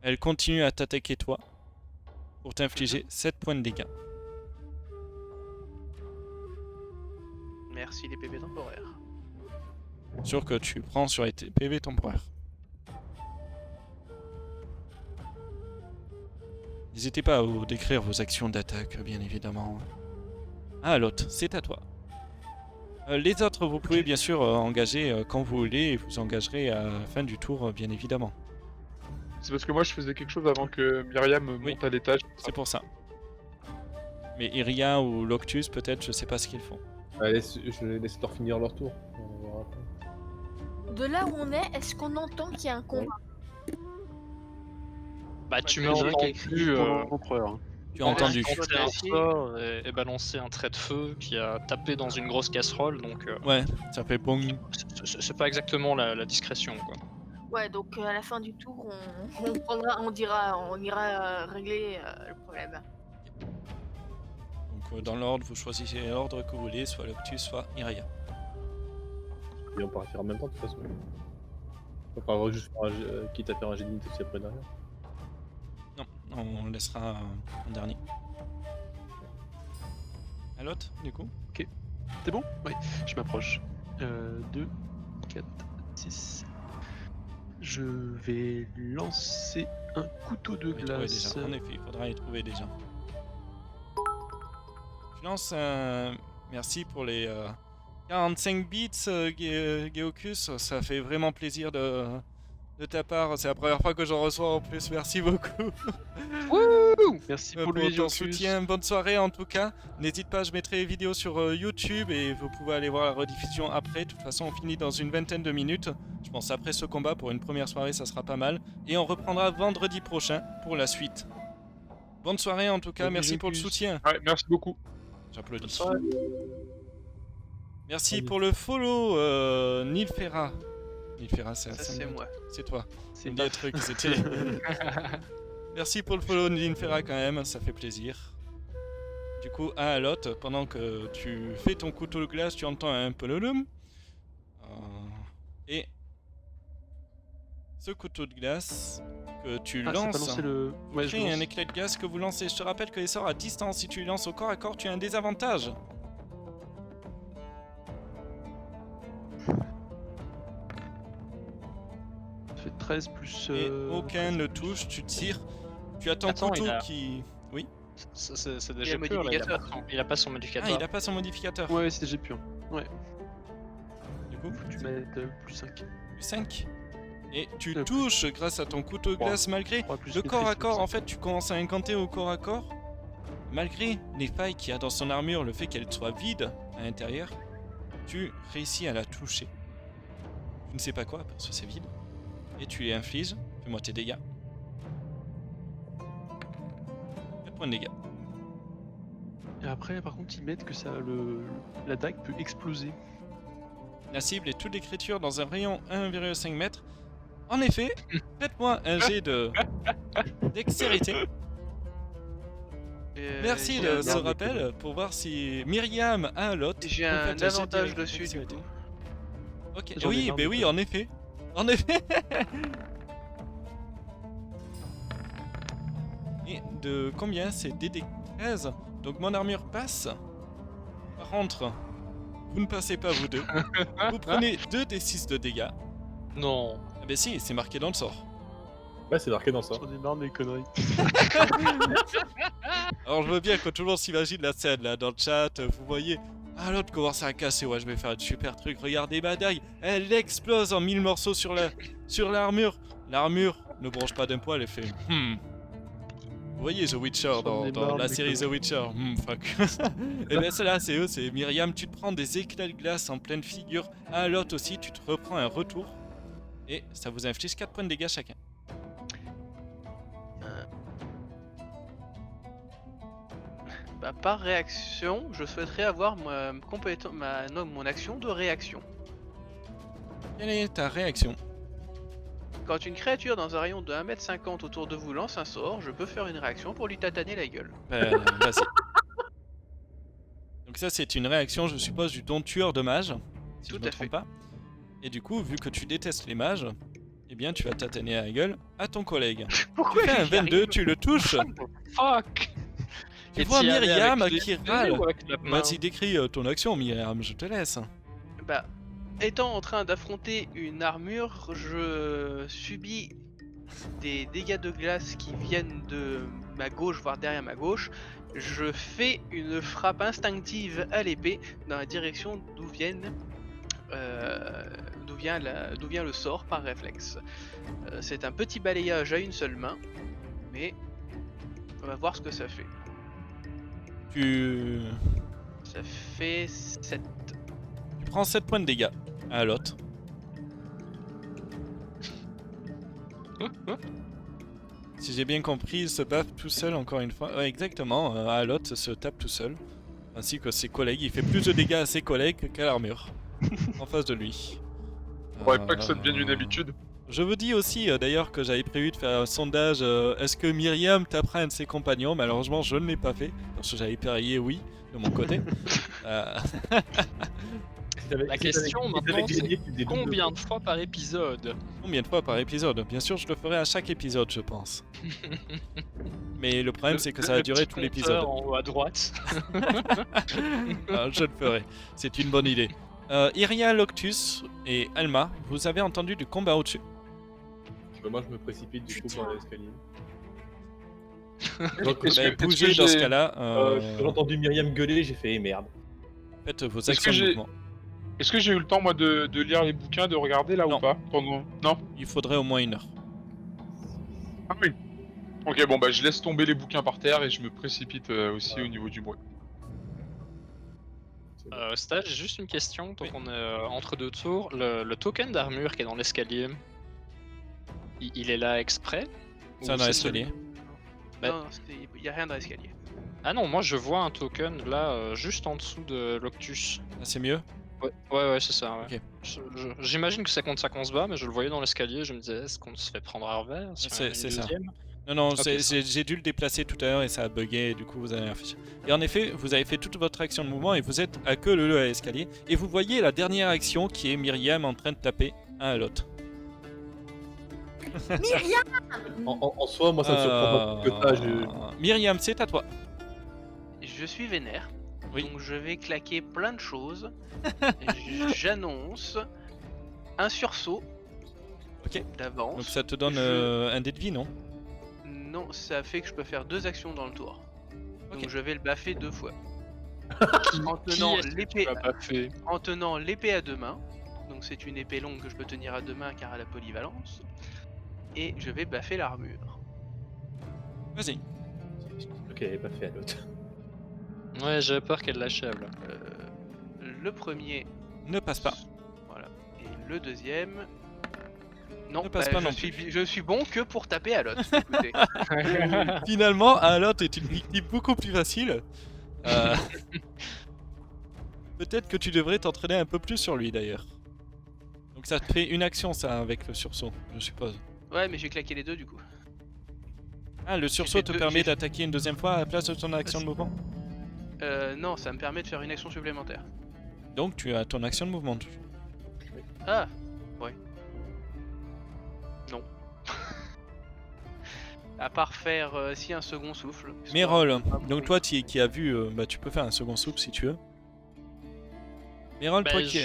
elle continue à t'attaquer toi. Pour t'infliger 7 points de dégâts. Merci les PV temporaires. Sûr que tu prends sur les PV temporaires. N'hésitez pas à vous décrire vos actions d'attaque, bien évidemment. Ah, l'autre, c'est à toi. Les autres, vous pouvez bien sûr engager quand vous voulez, et vous engagerez à la fin du tour, bien évidemment. C'est parce que moi je faisais quelque chose avant que Myriam Oui. monte à l'étage. C'est pour ça. Mais Iria ou Loctus, peut-être, je sais pas ce qu'ils font. Allez, je laisse leur finir leur tour. On verra après. De là où on est-ce qu'on entend qu'il y a un combat? Bah, tu Il y m'as en a un qui a entendu crié pour l'empereur. Hein. Tu as entendu. Ouais. lancer un sort et balancer un trait de feu qui a tapé dans une grosse casserole, donc Ouais, ça fait bon. c'est pas exactement la discrétion, quoi. Ouais, donc à la fin du tour, on ira régler le problème. Donc dans l'ordre, vous choisissez l'ordre que vous voulez, soit Loctus, soit Iria. Et on partira en même temps de toute façon. On va juste faire quitte à faire un jet d'initiative aussi après derrière. Non, on laissera en dernier. À l'autre, du coup. C'est bon? Oui, je m'approche. 2, 4, 6. Je vais lancer un couteau de Il faut les trouver glace. déjà. En effet, il faudra les trouver déjà. Je lance un... Merci pour les 45 bits, Geokus. Ça fait vraiment plaisir de ta part. C'est la première fois que j'en reçois en plus. Merci beaucoup. Merci pour pour le ton Geokus. soutien. Bonne soirée en tout cas. N'hésite pas, je mettrai les vidéos sur YouTube et vous pouvez aller voir la rediffusion après. De toute façon, on finit dans une vingtaine de minutes. Je pense après ce combat, pour une première soirée, ça sera pas mal. Et on reprendra vendredi prochain pour la suite. Bonne soirée en tout cas. Salut, Merci pour le Geokus. soutien. Ouais, merci beaucoup. J'applaudis. Ouais. Merci Salut. pour le follow, Nilfera. Nilfera, Ça, c'est moi. C'est toi. C'est Des trucs, c'était. Merci pour le follow, Nilfera, quand même, ça fait plaisir. Du coup, à Alot, pendant que tu fais ton couteau de glace, tu entends un pololum. Et ce couteau de glace que tu Ah, c'est pas lances lancé le. Ouais, je crée un lance. éclat de glace que vous lancez. Je te rappelle que les sorts à distance, si tu les lances au corps à corps, tu as un désavantage. Ça fait 13 plus. Et aucun ne touche, tu tires. Tu as ton Attends, couteau il a- qui... Oui. C'est Il déjà y a le pur, là, modificateur. il a pas son Ah, modificateur. il a pas son modificateur. Ouais, c'était j'ai pu. Du coup, Tu mets plus 5. plus 5. Et tu Plus. touches grâce à ton couteau de Trois. glace malgré 3 plus le corps à maîtrise, corps. donc En fait, tu commences à incanter au corps à corps. Malgré les failles qu'il y a dans son armure, le fait qu'elle soit vide à l'intérieur, tu réussis à la toucher. Tu ne sais pas quoi parce que c'est vide. Et tu lui infliges. Fais-moi tes dégâts. 4 points de dégâts. Et après, par contre, ils mettent que ça, la dague peut exploser. La cible est toute l'écriture dans un rayon 1,5 m. En effet, faites-moi un jet de dextérité. Merci j'ai de un- ce rappel pour voir si Myriam a l'autre. J'ai un avantage dessus du coup. Ok, J'en ai oui, marre ben de oui, ça. en effet. En effet. Et de combien? C'est DD 13. Donc mon armure passe. Par contre, vous ne passez pas vous deux. Vous prenez 2 des 6 de dégâts. Non. Ah ben si, c'est marqué dans le sort. Ouais, c'est marqué dans ça. J'en ai marre de mes conneries. Alors je veux bien que tout le monde s'imagine la scène là dans le chat, vous voyez. Ah l'autre commence à casser, ouais je vais faire un super truc, regardez ma dague, elle explose en 1000 morceaux sur l'armure. L'armure ne bronche pas d'un poil, elle fait Vous voyez The Witcher J'en ai dans marre la des série The Witcher, fuck. Et bien celle-là c'est eux, c'est Myriam, tu te prends des éclats de glace en pleine figure, à l'autre aussi tu te reprends un retour. Et ça vous inflige 4 points de dégâts chacun. Bah, par réaction, je souhaiterais avoir mon action de réaction. Quelle est ta réaction? Quand une créature dans un rayon de 1,50 m autour de vous lance un sort, je peux faire une réaction pour lui tataner la gueule. Vas-y. Donc ça c'est une réaction je suppose du don tueur de mage, si Tout je me à trompe fait. pas. Et du coup vu que tu détestes les mages, eh bien tu vas tataner à la gueule à ton collègue. Pourquoi Tu fais un j'y arrive 22, tu le touches. Fuck. Tu Et vois t'y allais Myriam avec les qui deux râle. ou avec la main Vas-y décris ton action Myriam, je te laisse. Bah, étant en train d'affronter une armure, je subis des dégâts de glace qui viennent de ma gauche, voire derrière ma gauche. Je fais une frappe instinctive à l'épée dans la direction d'où vient le sort par réflexe. C'est un petit balayage à une seule main, mais on va voir ce que ça fait. Tu Ça fait 7. prends 7 points de dégâts à l'autre. Si j'ai bien compris, il se bat tout seul encore une fois. Ouais, exactement, Alot se tape tout seul. Ainsi que ses collègues. Il fait plus de dégâts à ses collègues qu'à l'armure. En face de lui. Faudrait pas que ça devienne une habitude. Je vous dis aussi d'ailleurs que j'avais prévu de faire un sondage. Est-ce que Myriam tapera un de ses compagnons? Malheureusement, je ne l'ai pas fait. Parce que j'avais parié oui de mon côté. La question maintenant, c'est combien de fois par épisode? Combien de fois par épisode? Bien sûr, je le ferai à chaque épisode, je pense. Mais le problème, c'est que ça va durer tout l'épisode. En haut à droite. Ah, je le ferai. C'est une bonne idée. Iria, Loctus et Alma, vous avez entendu du combat au-dessus. Moi je me précipite du coup Putain. par l'escalier. Bougez dans ce cas-là. J'ai entendu Myriam gueuler, j'ai fait merde. Faites vos Est-ce actions que de j'ai- mouvement. Est-ce que j'ai eu le temps moi de lire les bouquins, de regarder là Non. ou pas pendant... Non. Il faudrait au moins 1 heure. Ah oui. Ok, bon bah je laisse tomber les bouquins par terre et je me précipite aussi au niveau du bruit. Stage, j'ai juste une question, tant Oui. qu'on est entre deux tours. Le token d'armure qui est dans l'escalier, il est là exprès? Ou Ça dans c'est l'escalier. Bah- Non, il y a rien dans l'escalier. Ah non, moi je vois un token là, juste en dessous de Loctus. Ah, c'est mieux. Ouais, c'est ça. Ouais. Ok. J'imagine que c'est contre ça qu'on se bat, mais je le voyais dans l'escalier, je me disais, est-ce qu'on se fait prendre à revers si on C'est est ça. deuxième Non, Ok, ça. j'ai dû le déplacer tout à l'heure et ça a bugué et du coup vous avez rien fait. Et en effet, vous avez fait toute votre action de mouvement et vous êtes à queue leu à l'escalier. Et vous voyez la dernière action qui est Myriam en train de taper un à l'autre. Myriam En soi, moi, ça me surprend pas plus que ça. Myriam, c'est à toi. Je suis vénère, Oui. donc je vais claquer plein de choses. J'annonce un sursaut Ok. d'avance. Donc ça te donne un dé de vie, non? Non, ça fait que je peux faire 2 actions dans le tour. Ok. Donc je vais le baffer 2 fois. en Qui tenant est-ce que tu l'épée vas baffer? en tenant l'épée à 2 mains. Donc c'est une épée longue que je peux tenir à 2 mains car elle a polyvalence. Et je vais baffer l'armure. Vas-y. Ok, elle est pas fait à l'autre. Ouais, j'avais peur qu'elle l'achève là. Le premier, Ne passe pas. voilà. Et le deuxième. Non, Ne passe pas non je suis bon que pour taper à l'autre. Écoutez. Finalement, un lot est une victime beaucoup plus facile. Peut-être que tu devrais t'entraîner un peu plus sur lui d'ailleurs. Donc ça te fait une action ça avec le sursaut, je suppose. Ouais, mais j'ai claqué les deux du coup. Ah, le sursaut fait te deux- permet j'ai fait- d'attaquer une deuxième fois à la place de ton action de mouvement. Non, ça me permet de faire une action supplémentaire. Donc tu as ton action de mouvement toujours. Ah, ouais. Non. À part faire si un second souffle. histoire Mérol, de pas donc mourir. toi qui as vu, bah, tu peux faire un second soupe si tu veux. Mérol, toi Bah, qui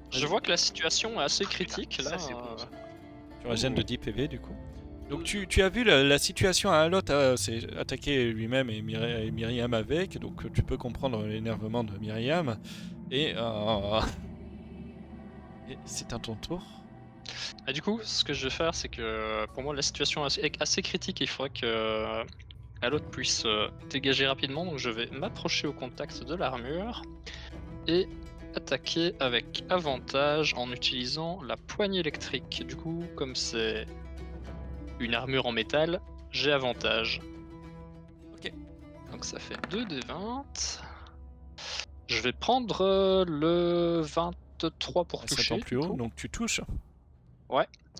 je vois que la situation est assez critique là. Ça, c'est bon, ça. tu régènes de 10 PV du coup. Donc tu as vu la situation à Alot s'est attaqué lui-même et Myriam avec, donc tu peux comprendre l'énervement de Myriam. Et c'est à ton tour. Et du coup, ce que je vais faire, c'est que pour moi la situation est assez critique. Il faudrait que l'autre puisse dégager rapidement. Donc je vais m'approcher au contact de l'armure et attaquer avec avantage en utilisant la poignée électrique. Du coup, comme c'est une armure en métal, j'ai avantage. Ok. Donc ça fait 2 des 20. Je vais prendre le 23 pour Ça toucher. tombe plus du haut, coup. donc tu touches.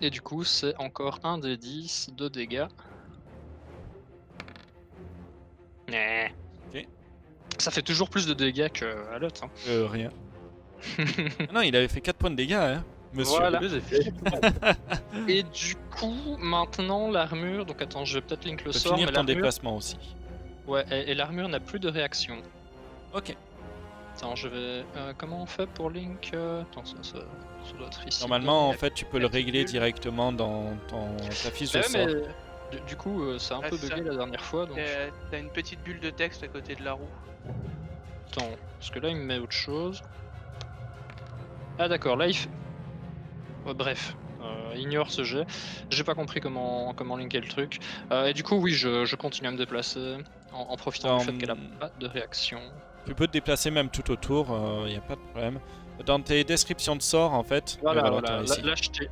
Et du coup, c'est encore un des 10 de dégâts. Ouais. Ok. Ça fait toujours plus de dégâts que à l'autre. Rien. Ah non, il avait fait 4 points de dégâts, hein, monsieur. Voilà. Deux effets. Et du coup, maintenant l'armure. Donc attends, je vais peut-être link le Tu peux sort. finir Mais ton l'armure. déplacement aussi. Ouais, et l'armure n'a plus de réaction. Ok. Attends, je vais. Comment on fait pour link Attends, ça doit être ici. Normalement, en fait, tu peux le la petite régler bulle. directement dans ta fiche de Ouais, sort. mais du coup, ça a un Ah, peu c'est ça. bugué la dernière fois. Donc... T'as une petite bulle de texte à côté de la roue. Attends, parce que là il me met autre chose. Ah d'accord, là il fait... Ouais, bref, ignore ce jet. J'ai pas compris comment linker le truc. Et du coup oui, je continue à me déplacer en profitant du fait qu'elle a pas de réaction. Tu peux te déplacer même tout autour, il n'y a pas de problème. Dans tes descriptions de sorts, en fait, Voilà, t'as là réussi.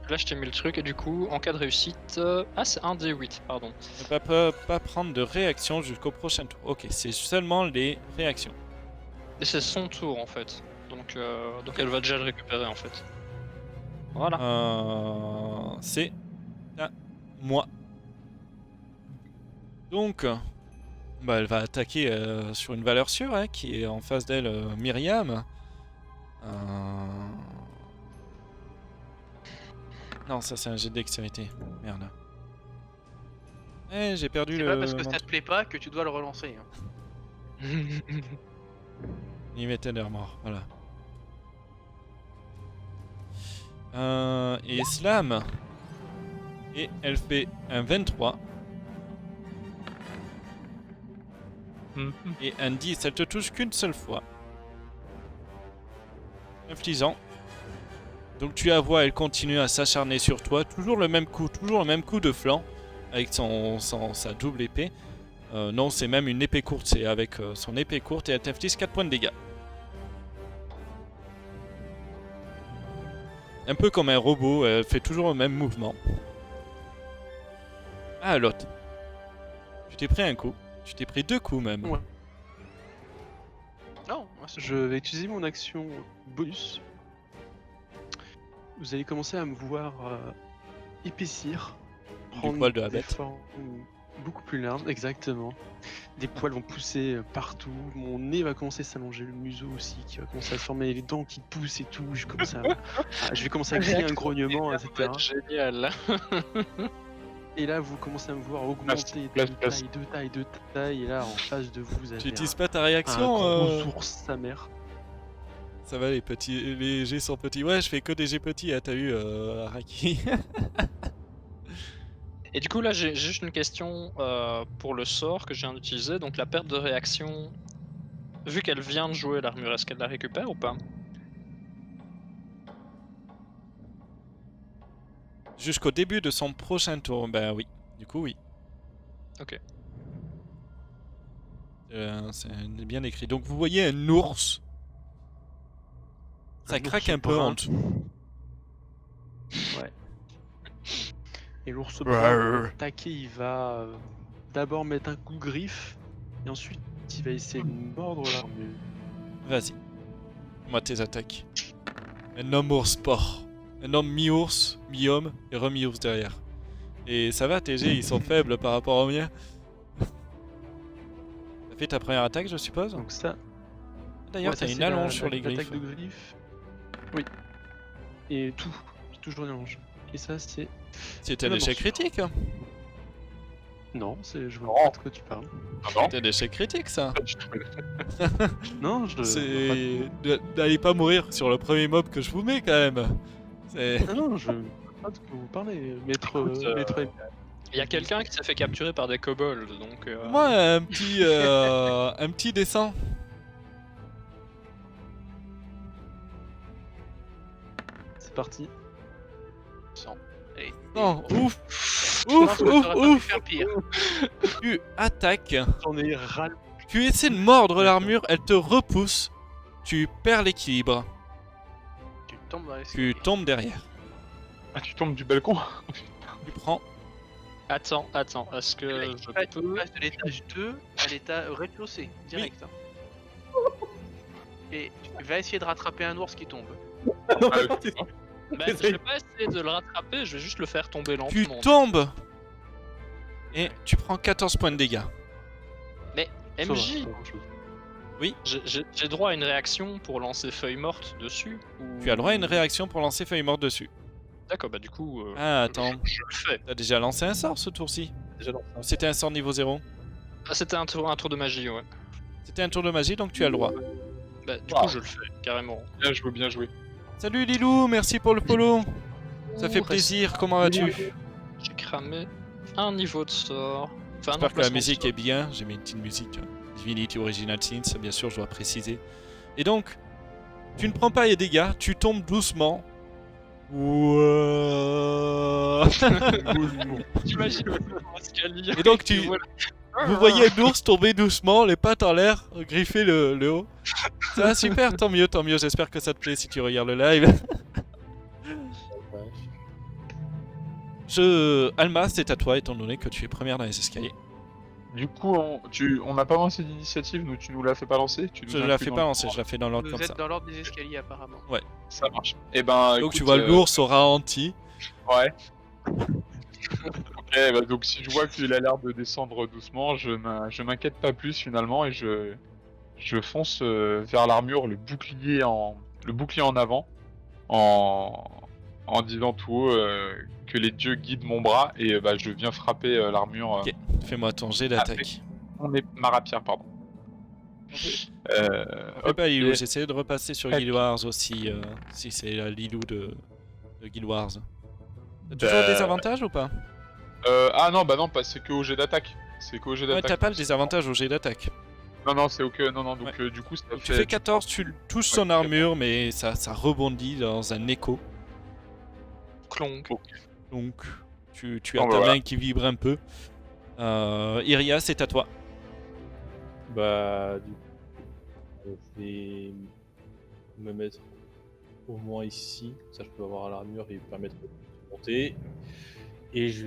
je t'ai mis le truc et du coup, en cas de réussite... Ah c'est un D8, pardon. Ne pas prendre de réaction jusqu'au prochain tour. Ok, c'est seulement les réactions. Et c'est son tour en fait. Donc elle va déjà le récupérer en fait. Voilà. C'est à moi. Donc, bah, elle va attaquer sur une valeur sûre, hein, qui est en face d'elle, Myriam. Non, ça c'est un jet de dextérité. Merde. Eh, j'ai perdu C'est le... pas parce que ça te plaît pas que tu dois le relancer. Hein. Limited Armor, voilà. Et Slam. Et elle fait un 23. Et un 10, elle te touche qu'une seule fois. Infligeant. Donc tu la vois, elle continue à s'acharner sur toi. Toujours le même coup de flanc. Avec sa double épée. Non, c'est même une épée courte, c'est avec son épée courte et elle t'inflige 4 points de dégâts. Un peu comme un robot, elle fait toujours le même mouvement. Ah, l'autre. Tu t'es pris un coup. Tu t'es pris 2 coups même. Ouais. Non, moi c'est Je vais utiliser mon action bonus. Vous allez commencer à me voir épaissir. Du poil de la des bête. formes Beaucoup plus large, exactement. Des poils vont pousser partout, mon nez va commencer à s'allonger, le museau aussi qui va commencer à se former, les dents qui poussent et tout. Je vais commencer à crier un grognement, Ça va etc. être génial. Et là, vous commencez à me voir augmenter de taille, et là, en face de vous, vous avez Tu utilises un pas ta gros réaction ours, sa mère. Ça va, les G sont petits. Ouais, je fais que des G petits, t'as eu Araki. Et du coup, là, j'ai juste une question pour le sort que je viens d'utiliser. Donc, la perte de réaction, vu qu'elle vient de jouer l'armure, est-ce qu'elle la récupère ou pas? Jusqu'au début de son prochain tour, ben oui. Du coup, oui. Ok. C'est bien écrit. Donc, vous voyez un ours. Ça Un craque ours un peu brun. en dessous. Ouais. Et l'ours brun va attaquer, il va d'abord mettre un coup de griffe, et ensuite il va essayer de mordre l'armure. Vas-y. Moi, tes attaques. Un homme ours sport. Un homme mi-ours, mi-homme et remi-ours derrière. Et ça va, tes G, ils sont faibles par rapport aux miens. T'as fait ta première attaque, je suppose? Donc ça, D'ailleurs, ouais, ça, t'as une c'est allonge sur les l'attaque griffes. de griffe. Oui. Et tout, j'ai toujours une allonge. Et ça c'est... C'était un la échec morsure. critique. Hein. Non, je vois Oh. pas de quoi tu parles. Ah non. C'était un échec critique, ça. Non, je... C'est... N'allez pas mourir sur le premier mob que je vous mets, quand même. C'est... Ah non, je... pas de quoi vous parlez, maître... maître... Il y a quelqu'un qui s'est fait capturer par des kobolds, donc... Moi, un petit dessin. C'est parti. Et- Non, ouf. Je pense Ouf, que ouf, t'aurais pas pu ouf. faire pire. Tu attaques. J'en ai ras... Tu essaies de mordre l'armure, elle te repousse. Tu perds l'équilibre. Tu tombes dans les Tu tombes derrière. Ah, tu tombes du balcon. Tu prends... Attends, est-ce que Tu je passes peux... de l'étage 2 à l'étage rez-de-chaussée, direct. hein. Et tu vas essayer de rattraper un ours qui tombe. Ah, Bah, je vais pas essayer de le rattraper, je vais juste le faire tomber Tu lentement. tombes. Et tu prends 14 points de dégâts. MJ, Oui. j'ai droit à une réaction pour lancer feuille morte dessus ou... Tu as le droit à une réaction pour lancer feuille morte dessus. D'accord, bah du coup... Ah, attends. Je le fais. T'as déjà lancé un sort ce tour-ci? Déjà lancé un C'était un sort niveau 0. Ah, c'était un tour de magie, ouais. C'était un tour de magie, donc tu as le droit. Bah, du Wow. coup, je le fais, carrément. Bien joué, bien joué. Salut Lilou, merci pour le follow. Ça fait plaisir, comment vas-tu? J'ai cramé un niveau de sort. Enfin, J'espère que la musique est bien. J'ai mis une petite musique. Divinity Original Sins, bien sûr, je dois préciser. Et donc, tu ne prends pas les dégâts, tu tombes doucement. Ouah. T'imagines le escalier. Et donc, vous voyez l'ours tomber doucement, les pattes en l'air, griffer le haut. Ça va, super, tant mieux, j'espère que ça te plaît si tu regardes le live. Alma, c'est à toi, étant donné que tu es première dans les escaliers. Du coup, on n'a pas lancé d'initiative, nous tu nous l'as fait pas lancer. Tu nous Je as la inclus fais dans pas le lancer, plan. je la fais dans l'ordre Vous comme êtes ça. dans l'ordre des escaliers apparemment. Ça marche. Et ben, Donc écoute, tu vois l'ours au ralenti. Ouais. Ok, bah donc si je vois qu'il a l'air de descendre doucement, je m'inquiète pas plus finalement et je fonce vers l'armure, le bouclier en avant, en disant tout haut que les dieux guident mon bras et bah je viens frapper l'armure. Ok. Fais-moi ton jet d'attaque. On est ma rapière, pardon. Fais pas Lilou, ok. j'essaie de repasser sur Tac. Guild Wars aussi, si c'est la Lilou de Guild Wars. T'as toujours Bah, des avantages ou pas? Ah non, bah non, c'est que au jet d'attaque. C'est qu'au jet Ouais, d'attaque. t'as pas le désavantage au jet d'attaque. Non, c'est ok. Non, donc du coup, ça Donc tu fait. fais 14, tu touches son armure, mais ça rebondit dans un écho. Clonk. Donc tu Oh, as bah ta voilà. main qui vibre un peu. Iria, c'est à toi. Bah, du coup, je vais me mettre au moins ici, ça je peux avoir l'armure et me permettre de monter. Et je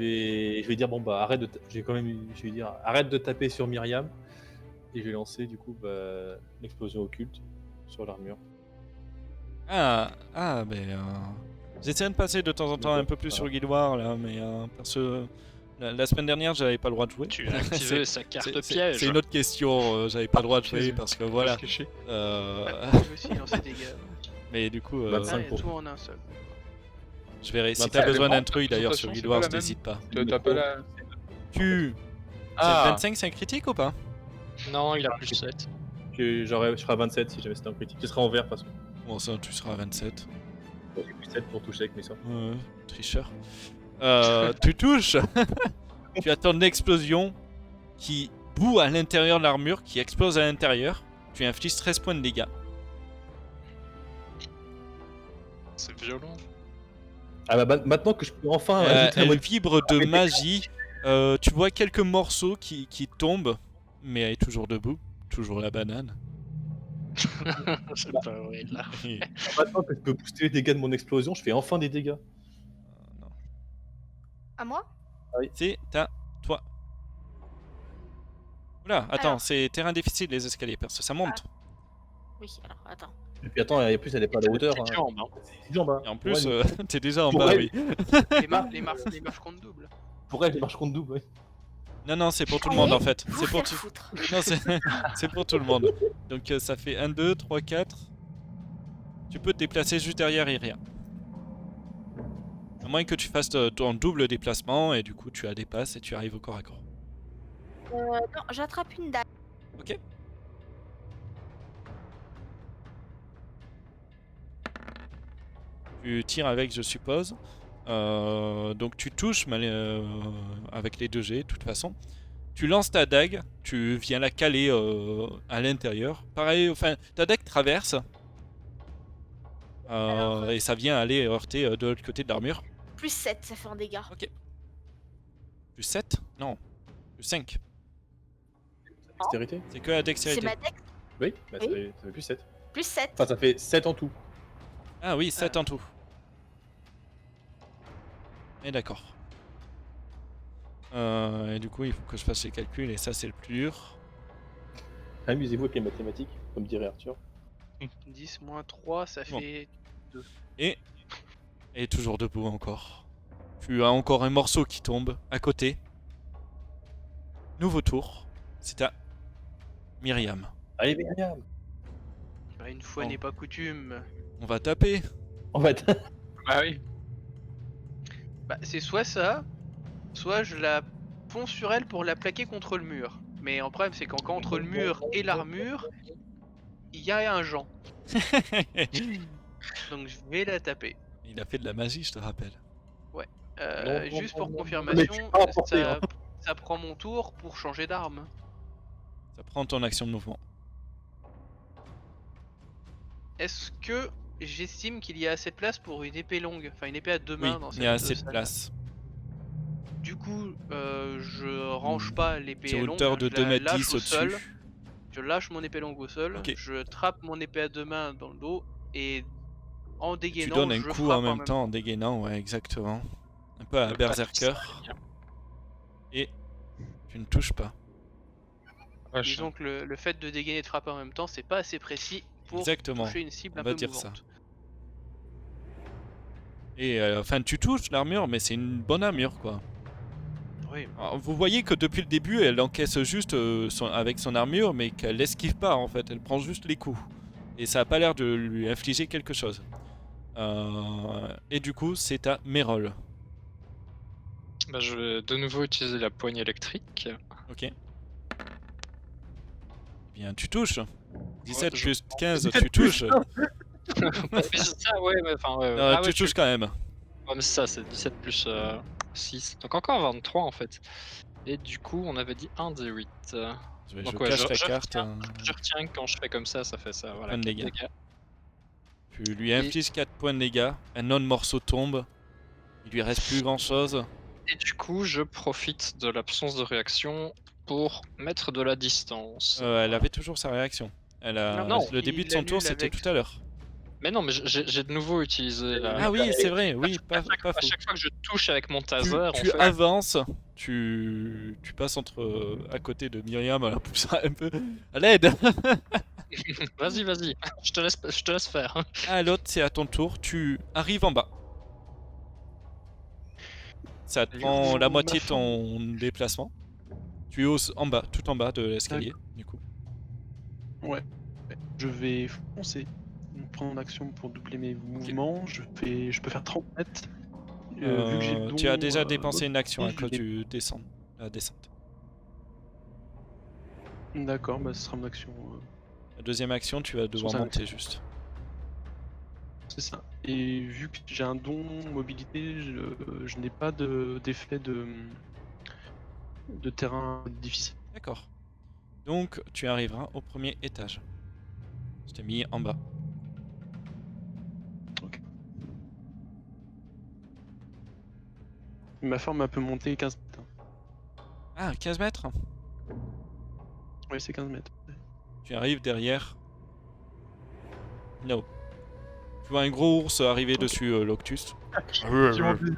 vais dire bon bah arrête de je vais dire arrête de taper sur Myriam et je vais lancer du coup l'explosion occulte sur l'armure. J'essaie de passer de temps en temps un peu plus sur Guild Wars là, mais La semaine dernière, j'avais pas le droit de jouer. Tu as activé sa carte piège. C'est une autre question. J'avais pas le droit de jouer parce que voilà. Faut se cacher. Moi aussi, dans ces dégâts. Mais du coup, 25 Ah, il y a pour- tout en un seul. je verrai. Si 25, t'as besoin mais d'un bon, truc d'ailleurs concentration, sur c'est Guild pas Wars, la même. n'hésite pas. T'as pas la. Tu. Ah. 25, c'est un critique ou pas? Non, il a plus 7. Je serai à 27 si jamais c'était un critique. Tu seras en vert parce que Bon, ça, tu seras à 27. j'ai plus 7 pour toucher avec mes sorts. Tricheur. Tu touches. Tu attends une explosion qui boue à l'intérieur de l'armure, qui explose à l'intérieur. Tu infliges 13 points de dégâts. C'est violent. Ah bah maintenant que je peux enfin ajouter un Elle mode- vibre de magie. Tu vois quelques morceaux qui tombent, mais elle est toujours debout. Toujours la banane. C'est pas vrai, là. Maintenant que je peux booster les dégâts de mon explosion, je fais enfin des dégâts. À moi? C'est à toi. Oula, attends, Alors. c'est terrain difficile les escaliers, perso, ça monte. Oui, alors attends. Et puis attends, et en plus elle est pas à la hauteur. Petite Hein. jambe, hein. C'est jambes, hein. Et en plus, Ouais, t'es déjà en Pour bas, elle. oui. Les marches comptent double. pour elle, les marches compte double, ouais. Non, c'est pour tout le monde en fait. Vous C'est pour faire tout. foutre. Non, c'est pour tout le monde. Donc ça fait 1, 2, 3, 4. Tu peux te déplacer juste derrière Iria. À moins que tu fasses ton double déplacement et du coup tu as des passes et tu arrives au corps à corps. Non, j'attrape une dague. Ok. Tu tires avec, je suppose. Donc tu touches avec les 2G de toute façon. Tu lances ta dague, tu viens la caler à l'intérieur. Pareil, enfin, ta dague traverse. Et ça vient aller heurter de l'autre côté de l'armure. Plus 7, ça fait un dégât. Plus 7? Non. Plus 5. Dextérité. C'est que la C'est dextérité. ma dex. Oui, bah, ça, Oui. ça fait plus 7. Plus 7. Enfin, ça fait 7 en tout. Ah oui, 7 en tout. Et d'accord. Et du coup, il faut que je fasse les calculs, et ça, c'est le plus dur. Amusez-vous avec les mathématiques, comme dirait Arthur. 10 moins 3, ça Bon. fait. Et toujours debout encore. Tu as encore un morceau qui tombe à côté. Nouveau tour. C'est à Myriam. Allez, Myriam. Bah, une fois Bon. n'est pas coutume. On va taper. On va être... Ah oui. Bah, c'est soit ça, soit je la fonce sur elle pour la plaquer contre le mur. Mais en problème, c'est qu'entre entre le mur et l'armure, il y a un Jean. Donc je vais la taper. Il a fait de la magie, je te rappelle. Non, Juste non, pour non, confirmation, mais tu peux emporter, hein. ça prend mon tour pour changer d'arme. Ça prend ton action de mouvement. Est-ce que j'estime qu'il y a assez de place pour une épée longue, enfin une épée à deux Oui, mains dans cette il y a assez de salle? place. Du coup, je range pas l'épée C'est longue, hauteur de je la 2 m lâche 10 au sol, au-dessus. je lâche mon épée longue au sol, Ok. je trappe mon épée à deux mains dans le dos et en Tu dégainant, donnes un je coup frappe en même temps en dégainant, ouais, exactement. Un peu à Berserker. Et tu ne touches pas. Vache. Disons que le fait de dégainer et de frapper en même temps, c'est pas assez précis pour Exactement. toucher une cible On un va peu dire ça. mouvante. Et enfin, tu touches l'armure, mais c'est une bonne armure, quoi. Oui, Alors, vous voyez que depuis le début, elle encaisse juste avec son armure, mais qu'elle esquive pas, en fait. Elle prend juste les coups. Et ça a pas l'air de lui infliger quelque chose. Et du coup, c'est à Merol. Bah, je vais de nouveau utiliser la poignée électrique. Ok. Eh bien, tu touches. 17 je plus 15, tu touches. Mais c'est ça, ouais, mais enfin, ouais. Non, Ah tu ouais, touches quand même. Ouais, mais c'est ça, c'est 17 plus 6. Donc encore 23 en fait. Et du coup, on avait dit 1 des 8. Je Donc cache ouais, ta je carte. retiens, je retiens que quand je fais comme ça fait ça. Voilà, Point de 4 dégâts. dégâts. Tu lui infliges 4 points de dégâts. Un autre morceau tombe. Il lui reste plus grand chose. Et du coup, je profite de l'absence de réaction pour mettre de la distance. Elle avait toujours sa réaction. Non, le début de son tour, l'annule c'était avec- tout à l'heure. Mais non, mais j'ai de nouveau utilisé la. Ah oui, c'est vrai, oui, pas à faux. chaque fois que je touche avec mon Tu, taser, en tu fait, avances, tu passes à côté de Myriam en la poussant un peu. À l'aide. vas-y, je te laisse faire. Ah, l'autre, c'est à ton tour. Tu arrives en bas. Ça te Du prend coup, la ma moitié de forme- ton déplacement. Tu es en bas, tout en bas de l'escalier, du coup. Ouais. Je vais foncer. Prendre action pour doubler mes mouvements. Je peux faire 30 mètres. Vu que j'ai le don. Tu as déjà dépensé une action à je cause l'ai- du la descente. D'accord, bah ce sera mon action. La deuxième action, tu vas devoir ça, monter juste. C'est ça. Et vu que j'ai un don mobilité, je n'ai pas d'effet de terrain difficile. D'accord. Donc, tu arriveras au premier étage. Je t'ai mis en bas. Ma forme peut monter 15 mètres. Ah, 15 mètres. Oui, c'est 15 mètres. Tu arrives derrière. No. Tu vois un gros ours arriver dessus Loctus. Qui monte les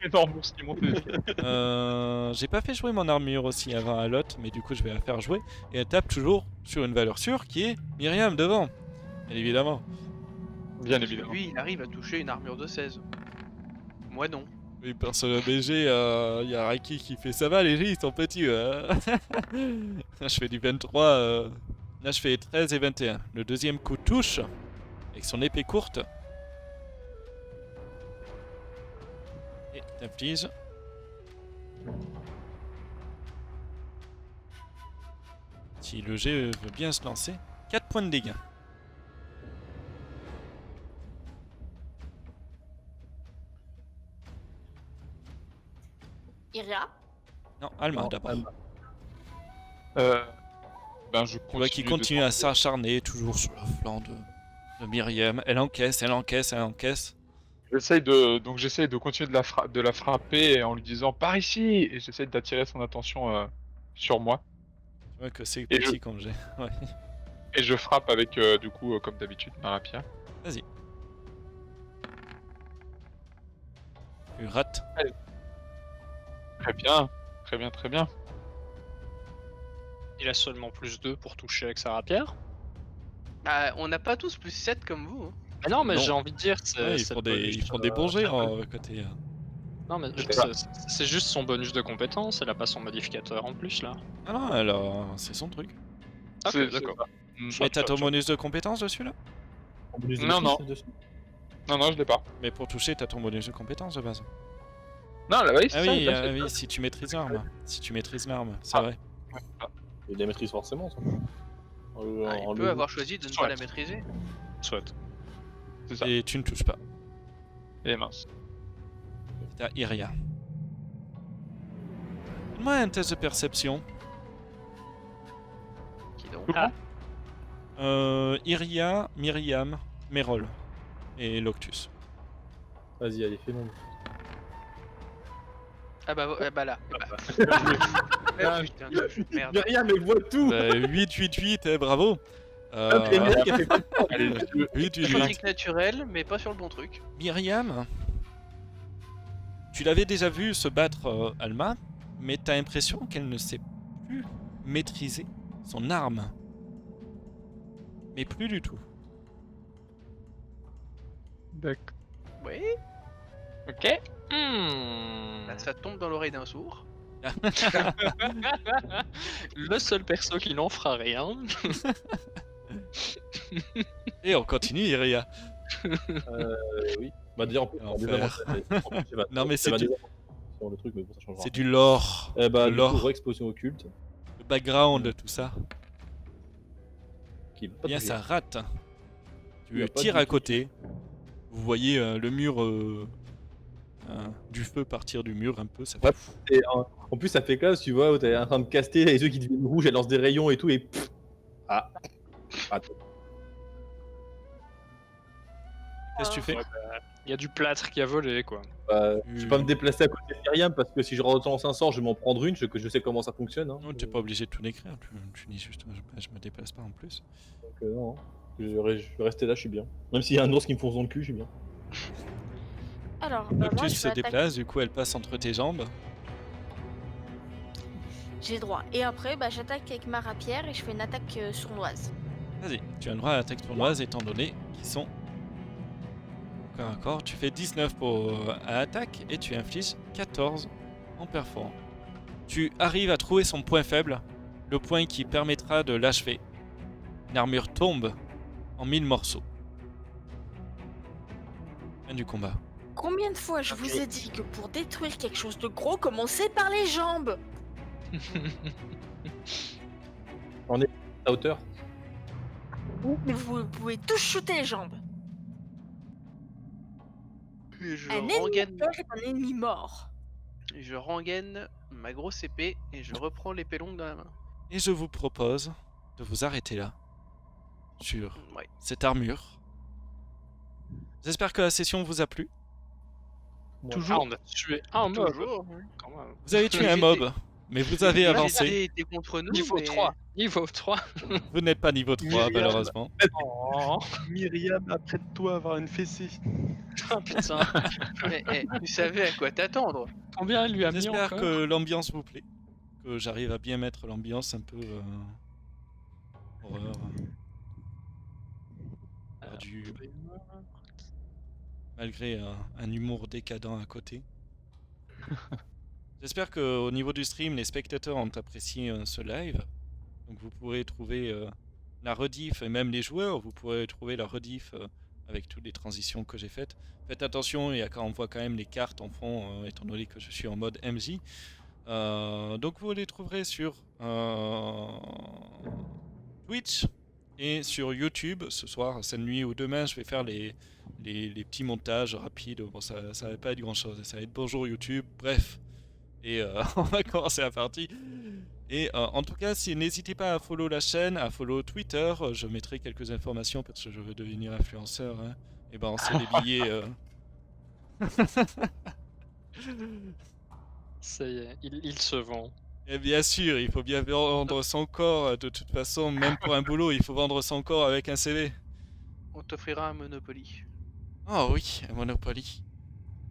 énorme ours qui monte les escaliers. J'ai pas fait jouer mon armure aussi avant à l'autre, mais du coup je vais la faire jouer. Et elle tape toujours sur une valeur sûre qui est Myriam devant. Bien évidemment. Bien évidemment. Lui, il arrive à toucher une armure de 16. Moi non. Oui, perso le BG, y a Raki qui fait ça va les G, ils sont petits. Là, je fais du 23. Là je fais 13 et 21. Le deuxième coup touche avec son épée courte. Et t'inflige. Si le G veut bien se lancer, 4 points de dégâts. Iria. Non, Alma Non, d'abord. Alma. Ben je Tu vois qu'il continue à s'acharner toujours sur le flanc de Myriam. Elle encaisse, elle encaisse, elle encaisse. J'essaye de continuer de la frapper en lui disant par ici et j'essaie d'attirer son attention sur moi Tu vois que c'est Et petit comme j'ai. Ouais. et je frappe avec du coup comme d'habitude ma rapière. Vas-y. Tu rates. Très bien, très bien, très bien. Il a seulement plus 2 pour toucher avec sa rapière. Bah, on n'a pas tous plus 7 comme vous. hein. Mais non, mais Non. j'ai envie de dire, Ouais, c'est ils le bonus. font des bons jets en côté. Non, mais Je sais pas. c'est juste son bonus de compétence, elle a pas son modificateur en plus là. Ah non, alors c'est son truc. Ok, C'est d'accord. ça. Mm. Mais t'as ton bonus de compétence dessus là? En bonus de Non, six, non. dessus. Non, je l'ai pas. Mais pour toucher, t'as ton bonus de compétence de base. Non, là, oui, Ah c'est oui, ça. oui, si tu maîtrises l'arme. Si tu maîtrises l'arme, c'est Ah. vrai. Il la maîtrise forcément, ça. Ah, il peut avoir choisi de ne pas la maîtriser. Soit. C'est ça. Et tu ne touches pas. Et mince. T'as Iria. Fais-moi un test de perception. Qui donc Tout le monde Iria, Myriam, Merol et Loctus. Vas-y, allez, fais-moi. Ah bah là. Ah, Putain, merde. Myriam, elle voit tout. 8, bravo. Et Myriam, elle fait pas de temps. Allez, 8. Critique naturelle, mais pas sur le bon truc. Myriam, tu l'avais déjà vu se battre Alma, mais t'as l'impression qu'elle ne sait plus maîtriser son arme. Mais plus du tout. d'accord. Oui. Ok. Là, ça tombe dans l'oreille d'un sourd. Le seul perso qui n'en fera rien. Et on continue, Iria. Oui. Bah, déjà, en plus, Enfer. des avantages. Non, mais c'est du... du- sur le truc, mais bon, ça changera. C'est du lore. Bah, du lore. coup, explosion occulte. Le background, tout ça. Qui va pas Bien, toucher. ça rate. Il a Tu pas tires du à tout côté. Vous voyez le mur du feu partir du mur un peu. Ça fait... Ouais. Et en plus, ça fait classe, tu vois, où t'es en train de caster les yeux qui deviennent rouges, elle lance des rayons et tout, et pff. Ah. Attends. Qu'est-ce que tu fais? Il y a du plâtre qui a volé quoi. Bah, je vais pas me déplacer à côté de Myriam parce que si je relance un sort, je vais m'en prendre une, que je sais comment ça fonctionne. Hein. Non, t'es pas obligé de tout décrire. Tu dis juste, je me déplace pas en plus. Donc, non, je vais rester là, je suis bien. Même s'il y a un ours qui me fonce dans le cul, je suis bien. Alors, bah, moi, Loctus je se vais attaquer. déplace, du coup elle passe entre tes jambes. J'ai droit. Et après, bah, j'attaque avec ma rapière et je fais une attaque sournoise. Vas-y, tu as le droit à l'attaque tournoise étant donné qu'ils sont corps à corps. Tu fais 19 à attaque et tu infliges 14 en perforant. Tu arrives à trouver son point faible, le point qui permettra de l'achever. L'armure tombe en 1000 morceaux. Fin du combat. Combien de fois je vous ai dit que pour détruire quelque chose de gros, commencez par les jambes? À hauteur. Mais vous pouvez tous shooter les jambes. Et je Un ennemi rengaine, mort est un ennemi mort. je rengaine ma grosse épée et je reprends l'épée longue dans la main. Et je vous propose de vous arrêter là, sur Ouais. cette armure. J'espère que la session vous a plu. Ah, on a tué un mob. Toujours. Quand même. Vous avez tué un mob, mais vous avez avancé. T'es contre nous, Niveau mais... 3. Niveau 3. Vous n'êtes pas niveau 3, Myriam. malheureusement. Oh, Myriam, apprête-toi à avoir une fessée. putain. Tu savais à quoi t'attendre. Combien elle lui a mis J'espère encore que l'ambiance vous plaît. Que j'arrive à bien mettre l'ambiance un peu horreur. Perdu, malgré un humour décadent à côté. J'espère qu'au niveau du stream, les spectateurs ont apprécié ce live. Donc vous pourrez trouver la rediff, et même les joueurs, vous pourrez trouver la rediff avec toutes les transitions que j'ai faites. Faites attention, on voit quand même les cartes en fond, étant donné que je suis en mode MJ. Donc vous les trouverez sur Twitch et sur YouTube. Ce soir, cette nuit ou demain, je vais faire les petits montages rapides. Bon, ça va pas être grand chose, ça va être bonjour YouTube, bref. Et on va commencer la partie. Et en tout cas, n'hésitez pas à follow la chaîne, à follow Twitter. Je mettrai quelques informations parce que je veux devenir influenceur. Hein. Et balancer des billets. Ça y est, il se vend. Et bien sûr, il faut bien vendre son corps. De toute façon, même pour un boulot, il faut vendre son corps avec un CV. On t'offrira un Monopoly. Oh oui, un Monopoly.